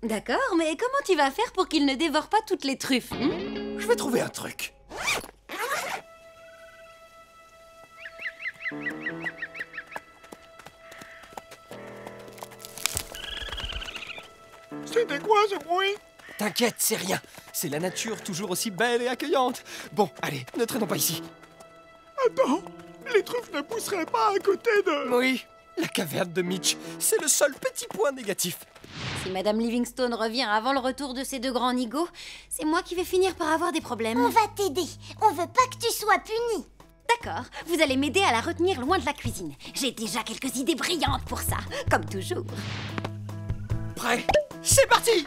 D: D'accord, mais comment tu vas faire pour qu'il ne dévore pas toutes les truffes?
A: Je vais trouver un truc.
E: C'était quoi ce bruit?
A: T'inquiète, c'est rien. C'est la nature toujours aussi belle et accueillante. Bon, allez, ne traînons pas ici.
E: Attends, les truffes ne pousseraient pas à côté de...
A: Oui, la caverne de Mitch, c'est le seul petit point négatif.
D: Si Madame Livingstone revient avant le retour de ces deux grands nigauds, c'est moi qui vais finir par avoir des problèmes.
B: On va t'aider. On veut pas que tu sois puni.
D: D'accord, vous allez m'aider à la retenir loin de la cuisine. J'ai déjà quelques idées brillantes pour ça, comme toujours.
A: Prêt? C'est parti!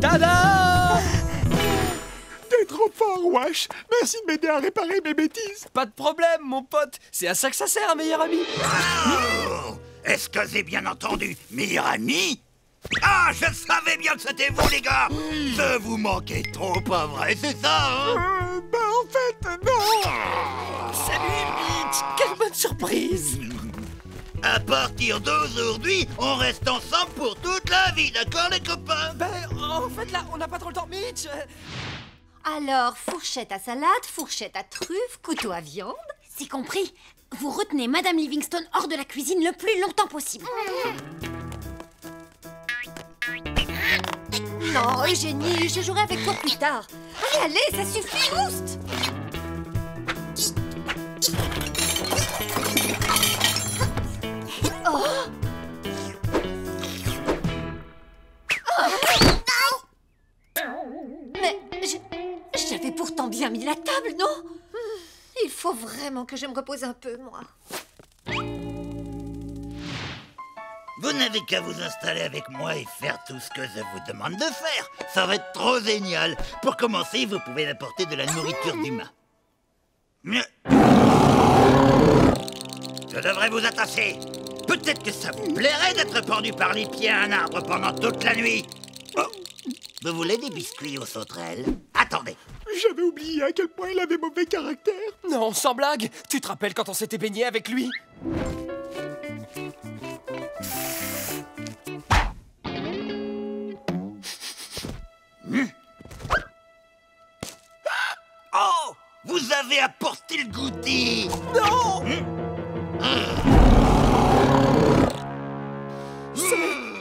A: Tada!
E: T'es trop fort, Wash. Merci de m'aider à réparer mes bêtises.
A: Pas de problème, mon pote. C'est à ça que ça sert, un meilleur ami.
L: Oh, est-ce que j'ai bien entendu, meilleur ami? Ah, je savais bien que c'était vous, les gars. Je vous manquais trop, pas vrai, c'est ça, hein?
E: En fait, non.
A: Salut, Mitch. Quelle bonne surprise.
L: À partir d'aujourd'hui, on reste ensemble pour toute la vie, d'accord, les copains?
A: Ben, en fait, là, on n'a pas trop le temps, Mitch.
D: Alors, fourchette à salade, fourchette à truffes, couteau à viande. C'est compris. Vous retenez Madame Livingstone hors de la cuisine le plus longtemps possible.
G: Non, Eugénie, je jouerai avec toi plus tard. Allez, allez, ça suffit, oust! Oh! Mais j'avais pourtant bien mis la table, non? Il faut vraiment que je me repose un peu, moi.
L: Vous n'avez qu'à vous installer avec moi et faire tout ce que je vous demande de faire. Ça va être trop génial. Pour commencer, vous pouvez apporter de la nourriture d'humain. Je devrais vous attacher. Peut-être que ça vous plairait d'être pendu par les pieds à un arbre pendant toute la nuit. Oh. Vous voulez des biscuits aux sauterelles? Attendez.
E: J'avais oublié à quel point il avait mauvais caractère.
A: Non, sans blague. Tu te rappelles quand on s'était baigné avec lui?
L: Oh! Vous avez apporté le goûter!
A: Non!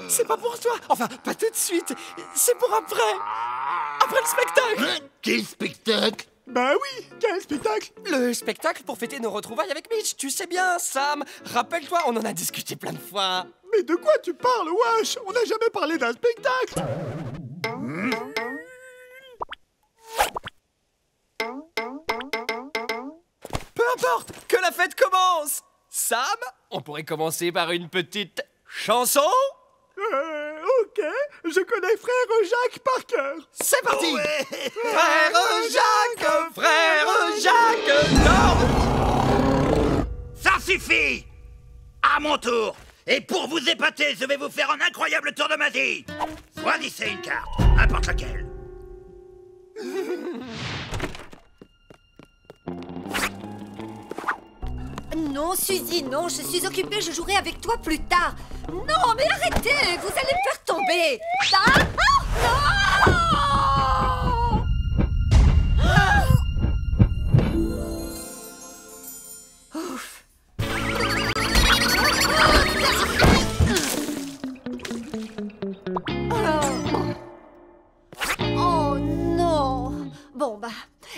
A: C'est pas pour toi. Enfin, pas tout de suite. C'est pour après. Après le spectacle.
L: Quel spectacle?
E: Bah oui, quel spectacle?
A: Le spectacle pour fêter nos retrouvailles avec Mitch. Tu sais bien, Sam. Rappelle-toi, on en a discuté plein de fois.
E: Mais de quoi tu parles, Wash? On n'a jamais parlé d'un spectacle.
A: Peu importe, que la fête commence. Sam, on pourrait commencer par une petite chanson?
E: Ok, je connais Frère Jacques par cœur.
A: C'est parti.
L: Ouais.
A: Frère Jacques, non.
L: Ça suffit! À mon tour! Et pour vous épater, je vais vous faire un incroyable tour de magie! Choisissez une carte, n'importe laquelle.
G: Non, Suzy, non, je suis occupée, je jouerai avec toi plus tard. Non, mais arrêtez, vous allez me faire tomber. Ah, non! Ouf. Oh non! Bon, bah,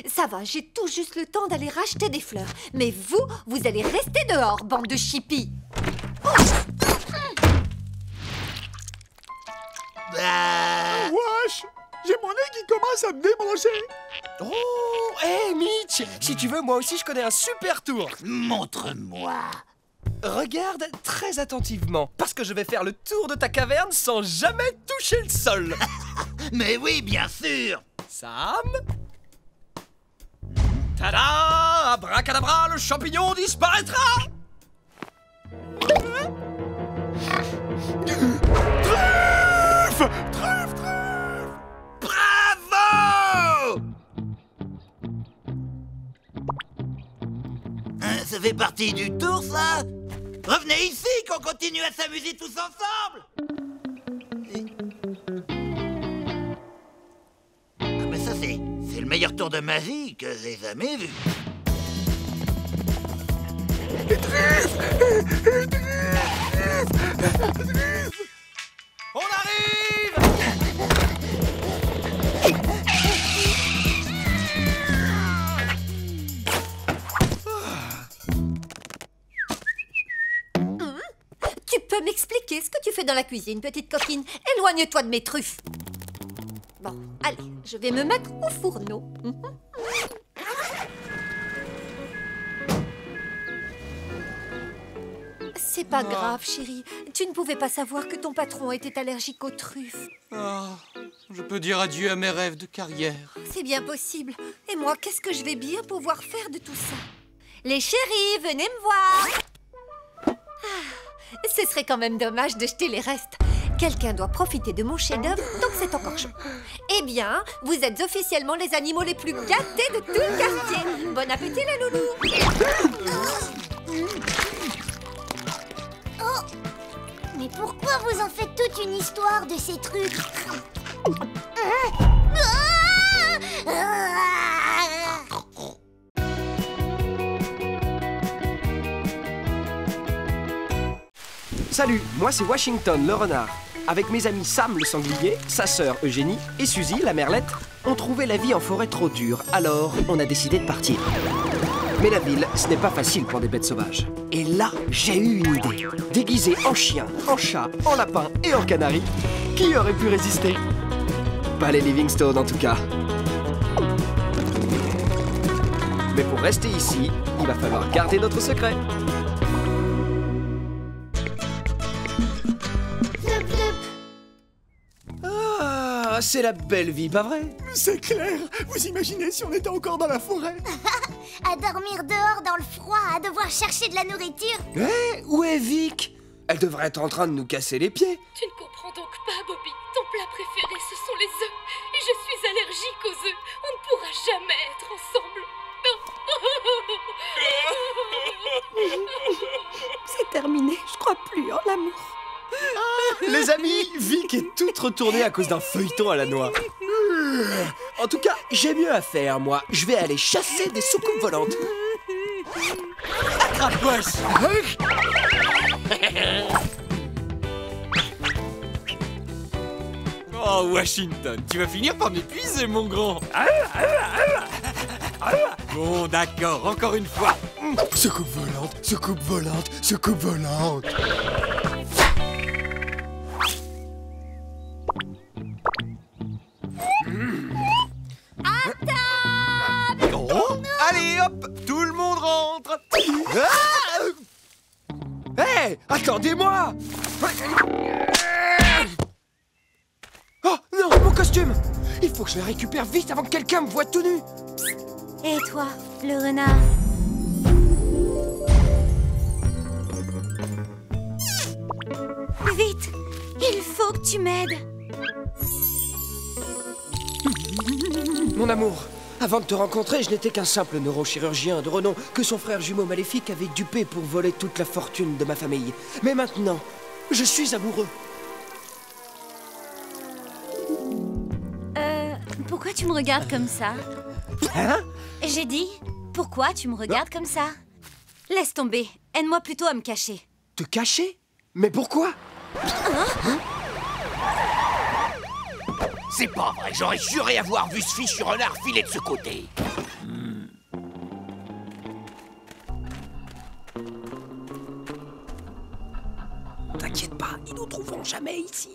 G: ça va, j'ai tout juste le temps d'aller racheter des fleurs. Mais vous, vous allez rester dehors, bande de chippies.
E: Wesh! J'ai mon nez qui commence à me démanger.
A: Oh, hé Mitch, si tu veux, moi aussi je connais un super tour.
L: Montre-moi.
A: Regarde très attentivement, parce que je vais faire le tour de ta caverne sans jamais toucher le sol.
L: Mais oui, bien sûr.
A: Sam. Tada! Abracadabra, le champignon disparaîtra.
E: Truffe! Truffe!
L: Bravo! Ça fait partie du tour, ça? Revenez ici, qu'on continue à s'amuser tous ensemble. Ah, mais ça, c'est le meilleur tour de ma vie que j'ai jamais vu.
A: On arrive!
G: Tu peux m'expliquer ce que tu fais dans la cuisine, petite coquine? Éloigne-toi de mes truffes. Bon, allez, je vais me mettre au fourneau. C'est pas grave, chérie. Tu ne pouvais pas savoir que ton patron était allergique aux truffes.
C: Ah, je peux dire adieu à mes rêves de carrière.
G: C'est bien possible. Et moi, qu'est-ce que je vais bien pouvoir faire de tout ça? Les chéris, venez me voir. Ah, ce serait quand même dommage de jeter les restes. Quelqu'un doit profiter de mon chef-d'œuvre, donc c'est encore chaud. Eh bien, vous êtes officiellement les animaux les plus gâtés de tout le quartier. Bon appétit, les loulous.
B: Oh! Mais pourquoi vous en faites toute une histoire de ces trucs?
A: Salut, moi c'est Washington le renard. Avec mes amis Sam le sanglier, sa sœur Eugénie et Suzy la merlette, on trouvait la vie en forêt trop dure, alors on a décidé de partir. Mais la ville, ce n'est pas facile pour des bêtes sauvages. Et là, j'ai eu une idée. Déguisé en chien, en chat, en lapin et en canari, qui aurait pu résister? Pas les Livingstone en tout cas. Mais pour rester ici, il va falloir garder notre secret. Ah, c'est la belle vie, pas vrai?
E: C'est clair. Vous imaginez si on était encore dans la forêt?
B: À dormir dehors dans le froid, à devoir chercher de la nourriture.
A: Hé, où est Vic? Elle devrait être en train de nous casser les pieds.
M: Tu ne comprends donc pas, Bobby. Ton plat préféré, ce sont les œufs. Et je suis allergique aux œufs. On ne pourra jamais être ensemble.
G: C'est terminé, je crois plus en l'amour.
A: Les amis, Vic est toute retournée à cause d'un feuilleton à la noix. En tout cas, j'ai mieux à faire, moi. Je vais aller chasser des soucoupes volantes. Attrape-poche!
C: Oh, Washington, tu vas finir par m'épuiser, mon grand. Bon, d'accord, encore une fois.
E: Soucoupe volante, soucoupe volante, soucoupe volante.
C: Oh, allez, hop, tout le monde rentre.
A: Hé, attendez-moi! Oh non, mon costume! Il faut que je le récupère vite avant que quelqu'un me voie tout nu.
D: Et toi, le renard?
G: Vite, il faut que tu m'aides.
A: Mon amour, avant de te rencontrer, je n'étais qu'un simple neurochirurgien de renom que son frère jumeau maléfique avait dupé pour voler toute la fortune de ma famille. Mais maintenant, je suis amoureux.
D: Pourquoi tu me regardes comme ça?
A: Hein?
D: J'ai dit, pourquoi tu me regardes comme ça?
G: Laisse tomber, aide-moi plutôt à me cacher.
A: Te cacher? Mais pourquoi?
F: C'est pas vrai, j'aurais juré avoir vu ce fichu renard filer de ce côté.
A: T'inquiète pas, ils nous trouveront jamais ici.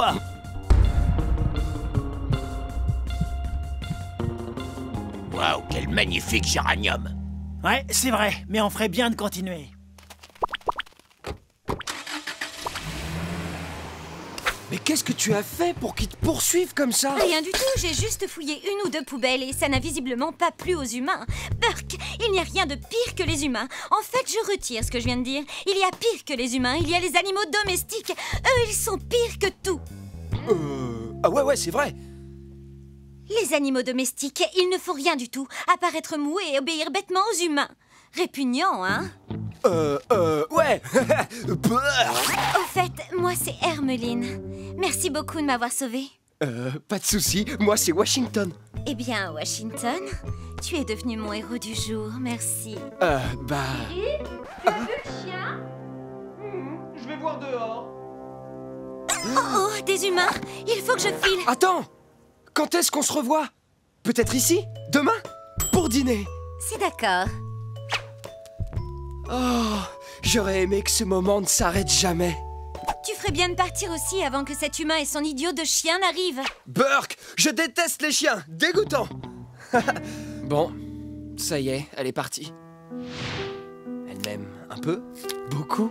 N: toi.
F: Waouh, quel magnifique géranium!
N: Ouais, c'est vrai, mais on ferait bien de continuer.
A: Mais qu'est-ce que tu as fait pour qu'ils te poursuivent comme ça?
D: Rien du tout, j'ai juste fouillé une ou deux poubelles et ça n'a visiblement pas plu aux humains. Burk, il n'y a rien de pire que les humains. En fait, je retire ce que je viens de dire. Il y a pire que les humains, il y a les animaux domestiques. Eux, ils sont pires que tout.
A: Ah ouais, c'est vrai.
D: Les animaux domestiques, il ne faut rien du tout, à part être mou et obéir bêtement aux humains. Répugnant, hein?
A: Ouais.
D: En fait, moi c'est Hermeline. Merci beaucoup de m'avoir sauvée.
A: Pas de souci, moi c'est Washington.
D: Eh bien, Washington, tu es devenu mon héros du jour, merci.
J: Tu as vu le chien?
C: Je vais voir dehors.
D: Oh, des humains, il faut que je file.
A: Attends, quand est-ce qu'on se revoit? Peut-être ici? Demain? Pour dîner?
D: C'est d'accord.
A: Oh, j'aurais aimé que ce moment ne s'arrête jamais.
D: Tu ferais bien de partir aussi avant que cet humain et son idiot de chien n'arrivent.
A: Burk, je déteste les chiens, dégoûtant. Bon, ça y est, elle est partie. Elle m'aime un peu, beaucoup,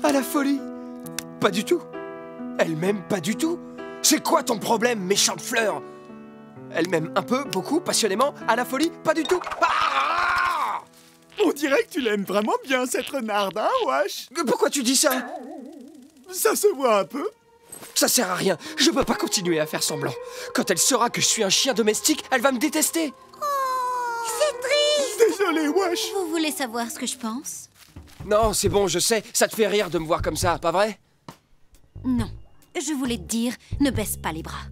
A: à la folie. Pas du tout. Elle m'aime pas du tout. C'est quoi ton problème, méchante fleur? Elle m'aime un peu, beaucoup, passionnément, à la folie, pas du tout. Ah!
E: On dirait que tu l'aimes vraiment bien, cette renarde, hein, Wash?
A: Pourquoi tu dis ça?
E: Ça se voit un peu.
A: Ça sert à rien, je peux pas continuer à faire semblant. Quand elle saura que je suis un chien domestique, elle va me détester.
B: Oh, c'est triste.
E: Désolé, Wash.
D: Vous voulez savoir ce que je pense?
A: Non, c'est bon, je sais, ça te fait rire de me voir comme ça, pas vrai?
D: Non, je voulais te dire, ne baisse pas les bras.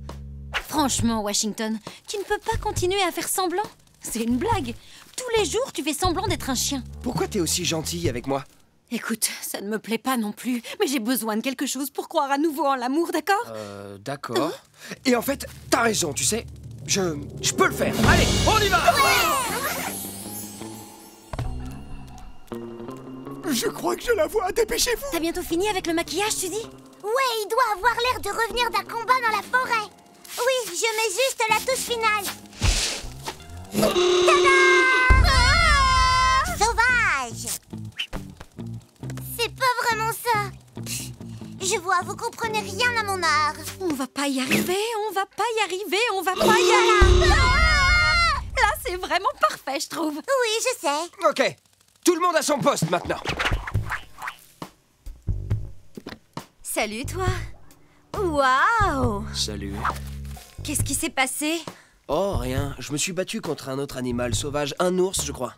D: Franchement, Washington, tu ne peux pas continuer à faire semblant. C'est une blague. Tous les jours, tu fais semblant d'être un chien.
A: Pourquoi t'es aussi gentille avec moi?
D: Écoute, ça ne me plaît pas non plus, mais j'ai besoin de quelque chose pour croire à nouveau en l'amour, d'accord?
A: D'accord. Et en fait, t'as raison, tu sais. Je peux le faire. Allez, on y va!
E: Je crois que je la vois, dépêchez-vous.
D: T'as bientôt fini avec le maquillage, tu dis?
B: Ouais, il doit avoir l'air de revenir d'un combat dans la forêt. Oui, je mets juste la touche finale. Tada! Ah! Sauvage! C'est pas vraiment ça. Je vois, vous comprenez rien à mon art.
D: On va pas y arriver, on va pas y arriver, on va pas y arriver.
B: Ah!
D: Là, c'est vraiment parfait, je trouve.
B: Oui, je sais.
A: Ok, tout le monde à son poste maintenant.
D: Salut, toi. Waouh!
A: Salut.
D: Qu'est-ce qui s'est passé?
A: Oh, rien. Je me suis battu contre un autre animal sauvage, un ours, je crois.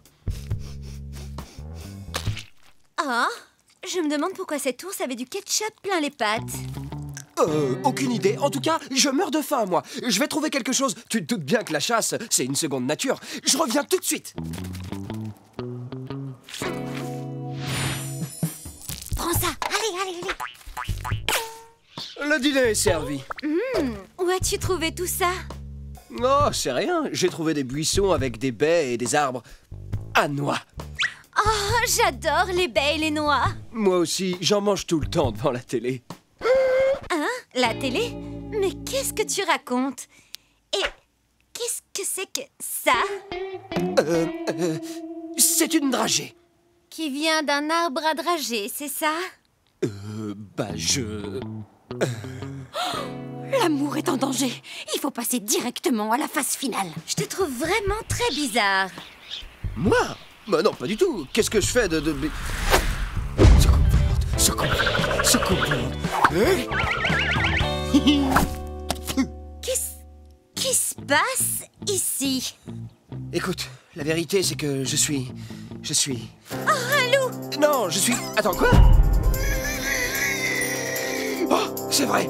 D: Ah, je me demande pourquoi cet ours avait du ketchup plein les pattes.
A: Aucune idée. En tout cas, je meurs de faim, moi. Je vais trouver quelque chose. Tu te doutes bien que la chasse, c'est une seconde nature. Je reviens tout de suite.
B: Prends ça. Allez.
A: Le dîner est servi.
D: Où as-tu trouvé tout ça?
A: Oh, c'est rien. J'ai trouvé des buissons avec des baies et des arbres à noix.
D: Oh, j'adore les baies et les noix.
A: Moi aussi, j'en mange tout le temps devant la télé.
D: Hein? La télé? Mais qu'est-ce que tu racontes? Et qu'est-ce que c'est que ça?
A: C'est une dragée.
D: Qui vient d'un arbre à dragée, c'est ça? L'amour est en danger. Il faut passer directement à la phase finale. Je te trouve vraiment très bizarre.
A: Moi? Bah non, pas du tout. Qu'est-ce que je fais de... Se comporte.
D: Qu'est-ce qui se passe ici?
A: Écoute, la vérité, c'est que je suis...
D: Oh, un loup!
A: Non, je suis... Attends, quoi? Oh, c'est vrai!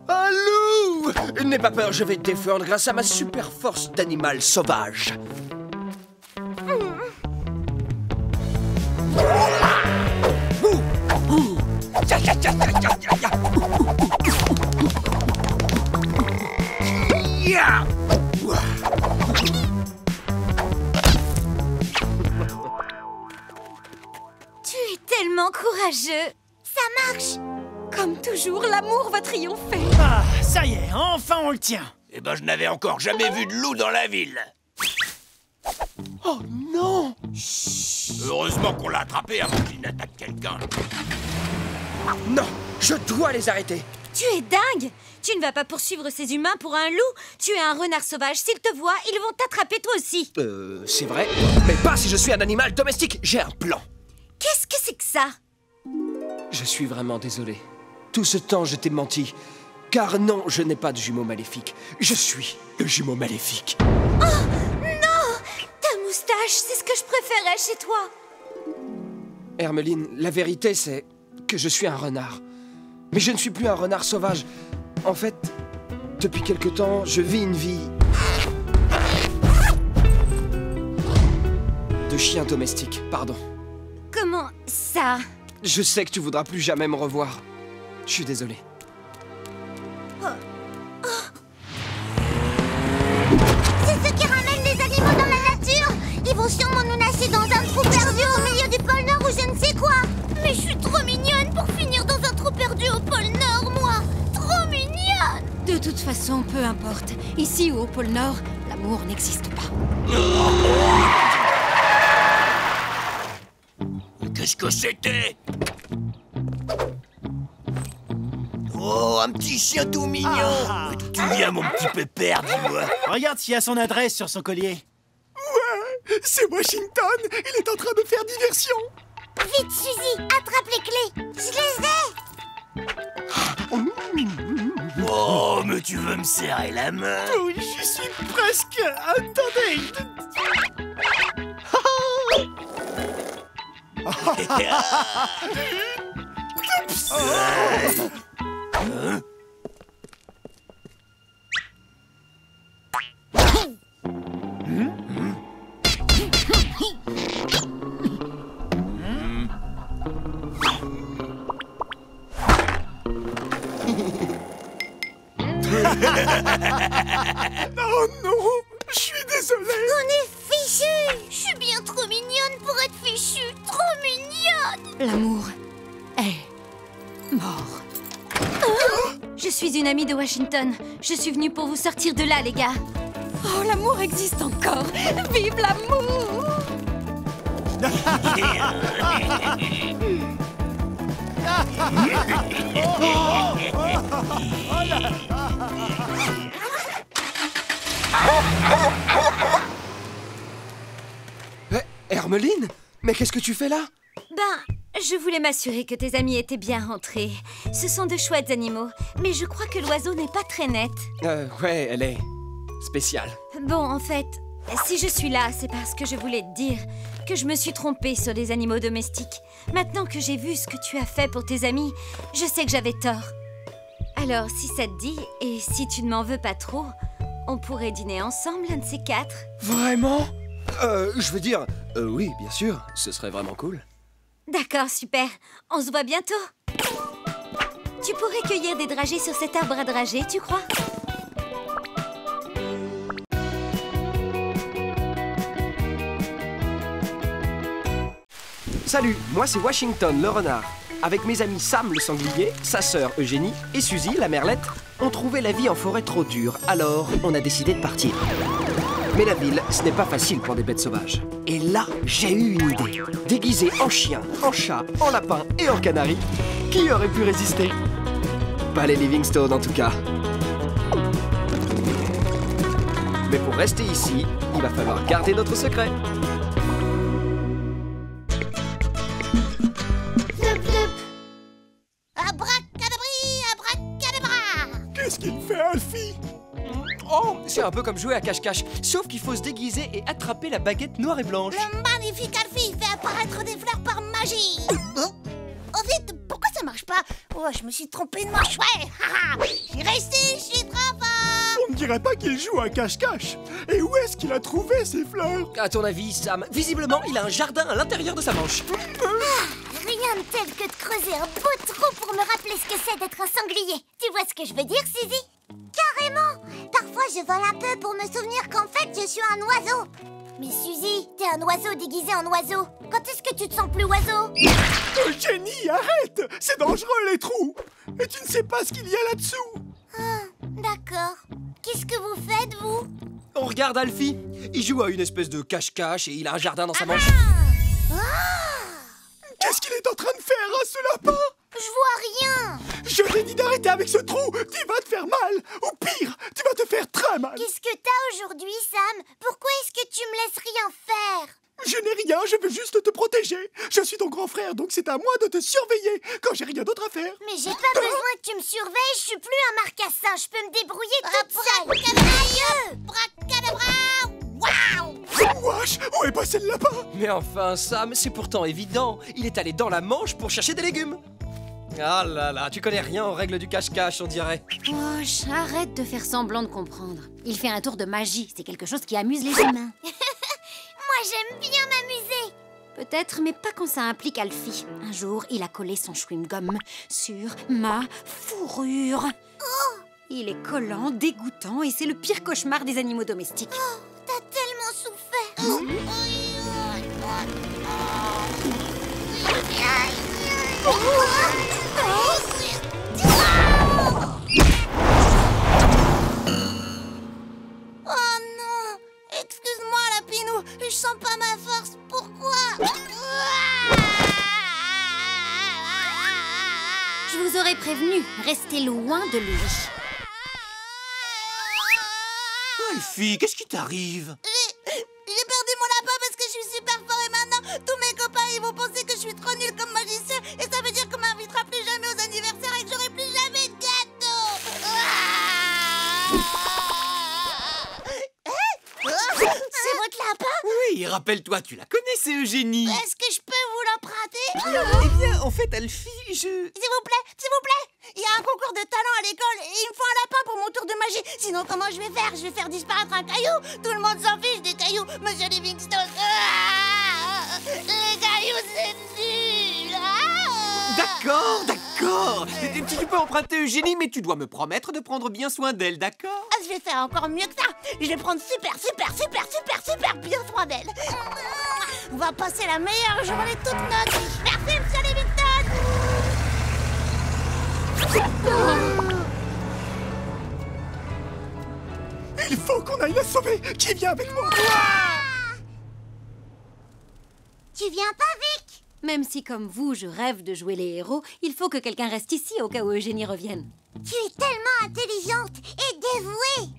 A: Un loup! N'aie pas peur, je vais te défendre grâce à ma super force d'animal sauvage.
D: Tu es tellement courageux.
B: Ça marche.
D: Comme toujours, l'amour va triompher.
N: Ah, ça y est, enfin on le tient.
F: Eh ben, je n'avais encore jamais vu de loup dans la ville.
A: Oh non!
F: Heureusement qu'on l'a attrapé avant qu'il n'attaque quelqu'un.
A: Non, je dois les arrêter.
D: Tu es dingue! Tu ne vas pas poursuivre ces humains pour un loup. Tu es un renard sauvage. S'ils te voient, ils vont t'attraper toi aussi.
A: C'est vrai. Mais pas si je suis un animal domestique. J'ai un plan.
D: Qu'est-ce que c'est que ça?
A: Je suis vraiment désolé. Tout ce temps, je t'ai menti. Car non, je n'ai pas de jumeaux maléfiques. Je suis le jumeau maléfique.
D: Oh, non! Ta moustache, c'est ce que je préférais chez toi.
A: Hermeline, la vérité, c'est que je suis un renard. Mais je ne suis plus un renard sauvage. En fait, depuis quelque temps, je vis une vie de chien domestique, pardon.
D: Comment ça?
A: Je sais que tu voudras plus jamais me revoir. Je suis désolé.
B: C'est ce qui ramène les animaux dans la nature. Ils vont sûrement nous lasser dans un trou perdu au milieu du pôle Nord ou je ne sais quoi. Mais je suis trop mignonne pour finir dans un trou perdu au pôle Nord, moi. Trop mignonne.
D: De toute façon, peu importe. Ici ou au pôle Nord, l'amour n'existe pas.
F: Qu'est-ce que c'était? Oh, un petit chien tout mignon. Tu viens, mon petit pépère, dis-moi.
N: Regarde s'il y a son adresse sur son collier.
E: Ouais, c'est Washington. Il est en train de faire diversion.
B: Vite, Suzy, attrape les clés. Je les ai.
F: Oh, mais tu veux me serrer la main?
E: Oui, j'y suis presque. Attendez. Oups.
F: Hein?
E: Oh non, je suis désolé.
B: On est fichus. Je suis bien trop mignonne pour être fichue. Trop mignonne.
D: L'amour est mort. Je suis une amie de Washington. Je suis venue pour vous sortir de là, les gars. Oh, l'amour existe encore. Vive l'amour!
A: Hermeline? Mais qu'est-ce que tu fais là?
D: Ben, je voulais m'assurer que tes amis étaient bien rentrés. Ce sont de chouettes animaux, mais je crois que l'oiseau n'est pas très net.
A: Ouais, elle est spéciale.
D: Bon, en fait, si je suis là, c'est parce que je voulais te dire que je me suis trompée sur les animaux domestiques. Maintenant que j'ai vu ce que tu as fait pour tes amis, je sais que j'avais tort. Alors, si ça te dit, et si tu ne m'en veux pas trop, on pourrait dîner ensemble, un de ces quatre.
A: Vraiment? Je veux dire, oui, bien sûr, ce serait vraiment cool.
D: D'accord, super. On se voit bientôt. Tu pourrais cueillir des dragées sur cet arbre à dragées, tu crois?
A: Salut, moi c'est Washington le renard. Avec mes amis Sam le sanglier, sa sœur Eugénie et Suzy la merlette, on trouvait la vie en forêt trop dure, alors on a décidé de partir. Mais la ville, ce n'est pas facile pour des bêtes sauvages. Et là, j'ai eu une idée. Déguisé en chien, en chat, en lapin et en canari, qui aurait pu résister? Pas les Livingstone en tout cas. Mais pour rester ici, il va falloir garder notre secret.
B: Abracadabri, abracadabra.
E: Qu'est-ce qu'il fait, Alfie?
A: Oh, c'est un peu comme jouer à cache-cache, sauf qu'il faut se déguiser et attraper la baguette noire et blanche.
B: Le magnifique Alfie fait apparaître des fleurs par magie. Oh vite, pourquoi ça marche pas? Oh, je me suis trompée de manche, ouais. J'ai réussi, je suis trop fort.
E: On ne dirait pas qu'il joue à cache-cache. Et où est-ce qu'il a trouvé ces fleurs?
A: À ton avis, Sam, visiblement, il a un jardin à l'intérieur de sa manche.
B: Rien de tel que de creuser un beau trou pour me rappeler ce que c'est d'être un sanglier. Tu vois ce que je veux dire, Suzy? Carrément. Parfois, je vole un peu pour me souvenir qu'en fait, je suis un oiseau. Mais Suzy, t'es un oiseau déguisé en oiseau. Quand est-ce que tu te sens plus oiseau?
E: Jenny, arrête! C'est dangereux, les trous! Et tu ne sais pas ce qu'il y a là-dessous!
B: Ah, d'accord. Qu'est-ce que vous faites, vous?
A: On regarde Alfie. Il joue à une espèce de cache-cache et il a un jardin dans sa manche.
E: Qu'est-ce qu'il est en train de faire, ce lapin?
B: Je vois rien.
E: Je t'ai dit d'arrêter avec ce trou! Tu vas te faire mal! Ou pire, tu vas te faire très mal!
B: Qu'est-ce que t'as aujourd'hui, Sam? Pourquoi est-ce que tu me laisses rien faire?
E: Je n'ai rien, je veux juste te protéger. Je suis ton grand frère, donc c'est à moi de te surveiller quand j'ai rien d'autre à faire.
B: Mais j'ai pas besoin que tu me surveilles, je suis plus un marcassin, je peux me débrouiller toute seule.
E: Waouh! Wesh, où est passé le lapin?
A: Mais enfin, Sam, c'est pourtant évident. Il est allé dans la Manche pour chercher des légumes. Ah là là, tu connais rien aux règles du cache-cache, on dirait.
D: Wesh, arrête de faire semblant de comprendre. Il fait un tour de magie, c'est quelque chose qui amuse les humains.
B: Moi, j'aime bien m'amuser.
D: Peut-être, mais pas quand ça implique Alfie. Un jour, il a collé son chewing-gum sur ma fourrure.
B: Oh!
D: Il est collant, dégoûtant, et c'est le pire cauchemar des animaux domestiques.
B: Oh, t'as tellement souffert. Oh non! Excuse-moi, Lapinou, je sens pas ma force. Pourquoi?
D: Je vous aurais prévenu, restez loin de lui.
C: Alfie, qu'est-ce qui t'arrive?
B: J'ai perdu mon lapin parce que je suis super fort et maintenant tous mes copains ils vont penser que je suis trop nulle comme magicien et ça veut dire qu'on m'invitera plus jamais aux anniversaires et que j'aurai plus jamais de gâteau. C'est votre lapin?
C: Oui, rappelle-toi, tu la connais, c'est Eugénie.
B: Est-ce que je peux vous l'emprunter?
C: Eh bien, en fait, Alfie,
B: S'il vous plaît, il y a un concours de talent à l'école et il me faut un lapin pour mon tour de magie. Sinon, comment je vais faire? Je vais faire disparaître un caillou. Tout le monde s'en fiche des cailloux, Monsieur Livingstone. Les cailloux, c'est nul.
C: D'accord. Tu peux emprunter Eugénie, mais tu dois me promettre de prendre bien soin d'elle, d'accord?
B: Je vais faire encore mieux que ça. Je vais prendre super bien soin d'elle. On va passer la meilleure journée toute notre vie. Merci, Monsieur Livingstone.
E: Il faut qu'on aille la sauver. Qui vient avec moi?
B: Tu viens pas, Vic?
D: Même si, comme vous, je rêve de jouer les héros, il faut que quelqu'un reste ici au cas où Eugénie revienne.
B: Tu es tellement intelligente et dévouée.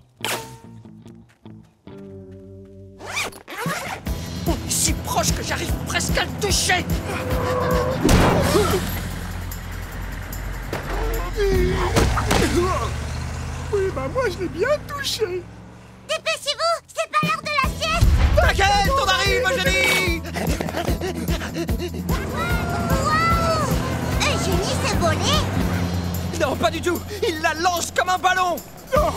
A: On est si proche que j'arrive presque à le toucher.
E: Oui, bah moi je l'ai bien touché.
B: Dépêchez-vous, c'est pas l'heure de la sieste.
C: T'inquiète, on arrive, Eugénie.
B: Wow! Eugénie s'est volée.
A: Non, pas du tout. Il la lance comme un ballon.
E: Non!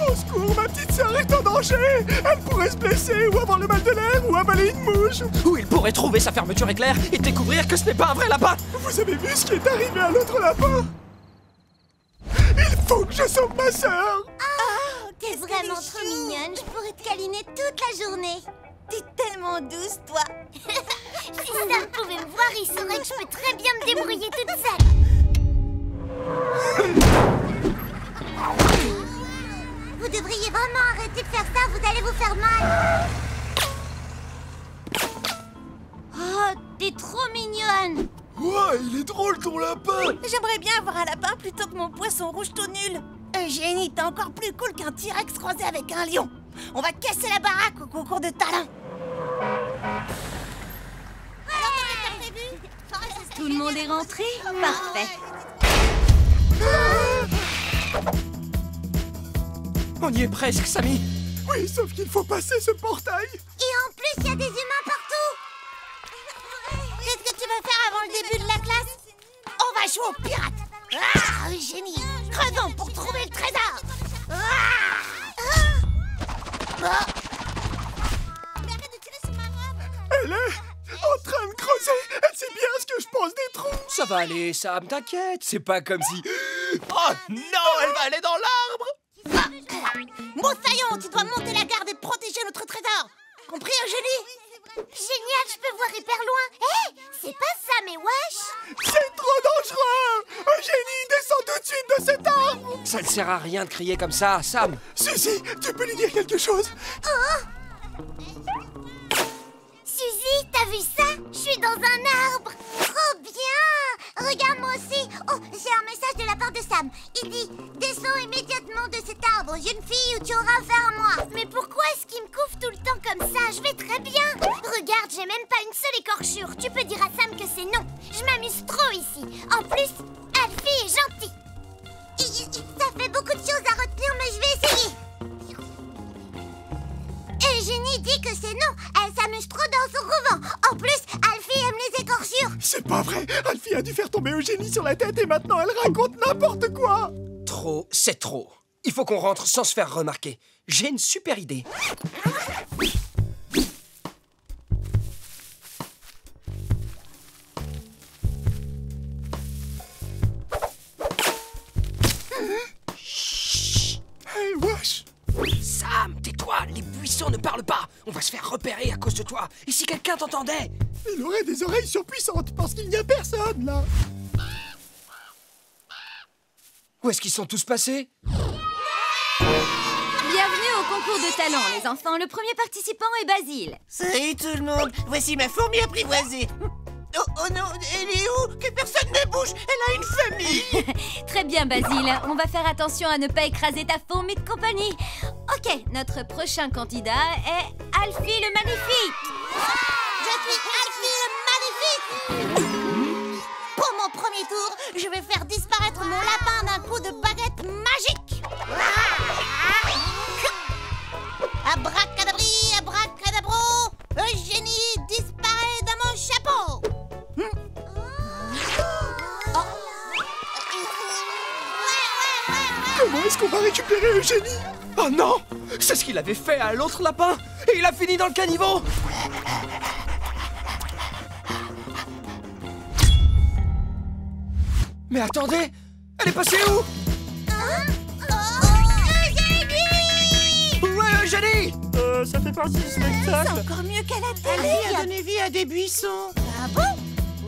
E: Au secours, ma petite sœur est en danger. Elle pourrait se blesser ou avoir le mal de l'air ou avaler une mouche.
A: Ou il pourrait trouver sa fermeture éclair et découvrir que ce n'est pas un vrai lapin.
E: Vous avez vu ce qui est arrivé à l'autre lapin? Il faut que je sauve ma sœur.
B: Oh, t'es vraiment trop mignonne. Je pourrais te câliner toute la journée. T'es tellement douce, toi. Si Sam pouvait me voir, il saurait que je peux très bien me débrouiller toute seule. Vous devriez vraiment arrêter de faire ça, vous allez vous faire mal. Oh, t'es trop mignonne.
E: Ouais, il est drôle ton lapin.
B: J'aimerais bien avoir un lapin plutôt que mon poisson rouge tout nul. Eugénie, t'es encore plus cool qu'un T-Rex croisé avec un lion. On va casser la baraque au concours de talent.
D: Tout le monde est rentré? Parfait.
A: On y est presque, Samy.
E: Oui, sauf qu'il faut passer ce portail.
B: Et en plus, il y a des humains partout. Qu'est-ce que tu veux faire avant le début de la classe? On va jouer aux pirates. Ah, Eugénie, creusons pour trouver le trésor.
E: Elle est en train de creuser. Elle sait bien ce que je pense des trous.
A: Ça va aller, Sam, t'inquiète. C'est pas comme si... Oh non, elle va aller dans l'arbre.
B: Moussaillon, tu dois monter la garde et protéger notre trésor. compris, Eugénie? Génial, je peux voir hyper loin. Hé, c'est pas ça, mais wesh!
E: C'est trop dangereux! Eugénie, descends tout de suite de cet arbre!
A: Ça ne sert à rien de crier comme ça, Sam.
E: Suzy, tu peux lui dire quelque chose?
B: Oh! Suzy, t'as vu ça? Je suis dans un arbre. Trop bien! Regarde, moi aussi. Oh, j'ai un message de la part de Sam. Il dit: descends immédiatement de cet arbre, jeune fille, ou tu auras affaire à moi. Mais pourquoi est-ce qu'il me couvre tout le temps comme ça? Je vais très bien. Regarde, j'ai même pas une seule écorchure. Tu peux dire à Sam que c'est non. Je m'amuse trop ici. En plus, Alfie est gentil. Ça fait beaucoup de choses à retenir, mais je vais essayer. Eugénie dit que c'est non. Elle s'amuse trop dans son couvent. En plus, Alfie aime les écorchures.
E: C'est pas vrai! Alfie a dû faire tomber Eugénie sur la tête et maintenant elle raconte n'importe quoi!
A: Trop, c'est trop. Il faut qu'on rentre sans se faire remarquer. J'ai une super idée.
E: Hey, wesh!
A: Sam, tais-toi, les buissons ne parlent pas. On va se faire repérer à cause de toi. Et si quelqu'un t'entendait?
E: Il aurait des oreilles surpuissantes parce qu'il n'y a personne là!
A: Où est-ce qu'ils sont tous passés?
D: Bienvenue au concours de talent, les enfants. Le premier participant est Basile.
I: Salut tout le monde, voici ma fourmi apprivoisée. Oh non, elle est où? Que personne ne bouge, elle a une famille.
D: Très bien, Basile. On va faire attention à ne pas écraser ta fourmi de compagnie. Ok, notre prochain candidat est Alfie le Magnifique.
B: Je suis Alfie le Magnifique. Pour mon premier tour, je vais faire disparaître mon lapin d'un coup de baguette magique. Abracadabri, abracadabro, Eugénie disparaît dans mon chapeau.
E: Comment est-ce qu'on va récupérer Eugénie?
A: Oh non! C'est ce qu'il avait fait à l'autre lapin! Et il a fini dans le caniveau! Mais attendez! Elle est passée où?
B: Eugénie!
A: Où est Eugénie?
N: Ça fait partie du spectacle.
B: C'est encore mieux qu'à la télé.
I: Elle a donné vie à des buissons.
B: Ah bon?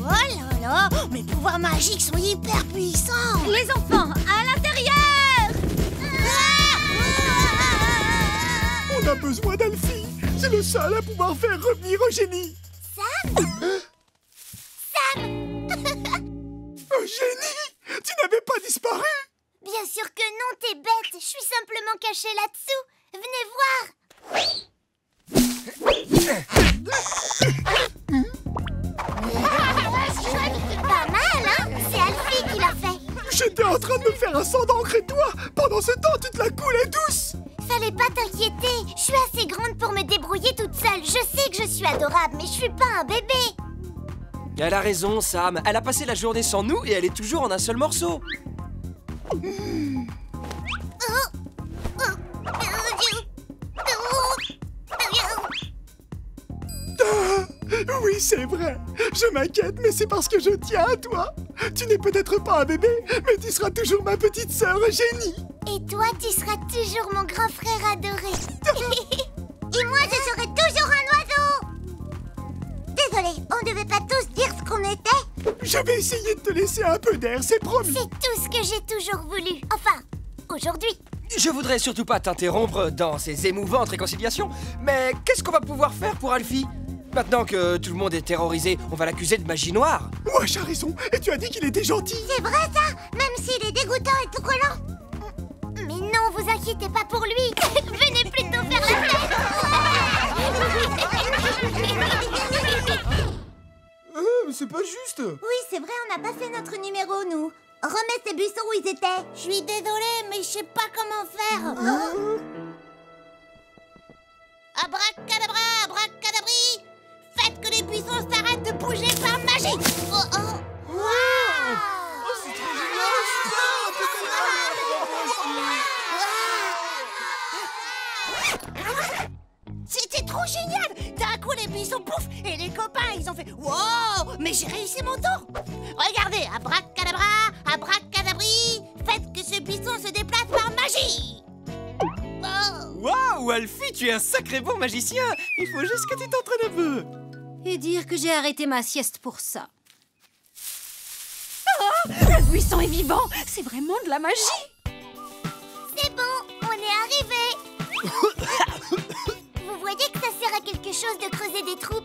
B: Oh là là, mes pouvoirs magiques sont hyper puissants.
D: Les enfants, à l'intérieur!
E: On a besoin d'Alfie! C'est le seul à pouvoir faire revenir Eugénie!
B: Sam? Sam!
E: Eugénie! Tu n'avais pas disparu!
B: Bien sûr que non, t'es bête. Je suis simplement cachée là-dessous. Venez voir. Pas mal, hein? C'est Alfie qui l'a fait.
E: J'étais en train de me faire un sang d'encre et toi, pendant ce temps, tu te la coulais douce!
B: Fallait pas t'inquiéter. Je suis assez grande pour me débrouiller toute seule. Je sais que je suis adorable, mais je suis pas un bébé.
A: Elle a raison, Sam. Elle a passé la journée sans nous et elle est toujours en un seul morceau.
E: Oui, c'est vrai. Je m'inquiète, mais c'est parce que je tiens à toi. Tu n'es peut-être pas un bébé, mais tu seras toujours ma petite sœur Eugénie.
B: Et toi, tu seras toujours mon grand frère adoré. Et moi, je serai toujours un oiseau. Désolée, on ne devait pas tous dire ce qu'on était.
E: Je vais essayer de te laisser un peu d'air, c'est promis.
B: C'est tout ce que j'ai toujours voulu. Enfin, aujourd'hui.
A: Je voudrais surtout pas t'interrompre dans ces émouvantes réconciliations, mais qu'est-ce qu'on va pouvoir faire pour Alfie? Maintenant que tout le monde est terrorisé, on va l'accuser de magie noire.
E: Ouais, j'ai raison. Et tu as dit qu'il était gentil.
B: C'est vrai ça, même s'il est dégoûtant et tout collant. Mais non, vous inquiétez pas pour lui. Venez plutôt faire la fête.
E: Mais c'est pas juste.
B: Oui, c'est vrai, on n'a pas fait notre numéro, nous. Remets ces buissons où ils étaient. Je suis désolée, mais je sais pas comment faire. Abracadabra, abracadabri. Faites que les buissons s'arrêtent de bouger par magie.
E: C'est trop génial.
B: C'était trop génial. D'un coup, les buissons pouf et les copains, ils ont fait wow. Mais j'ai réussi mon tour. Regardez, abracadabra, abracadabri. Faites que ce buisson se déplace par magie.
A: Waouh!
C: Waouh, Alfie, tu es un sacré bon magicien. Il faut juste que tu t'entraînes un peu.
D: Et dire que j'ai arrêté ma sieste pour ça. Oh, le buisson est vivant. C'est vraiment de la magie.
B: C'est bon, on est arrivé. Vous voyez que ça sert à quelque chose de creuser des trous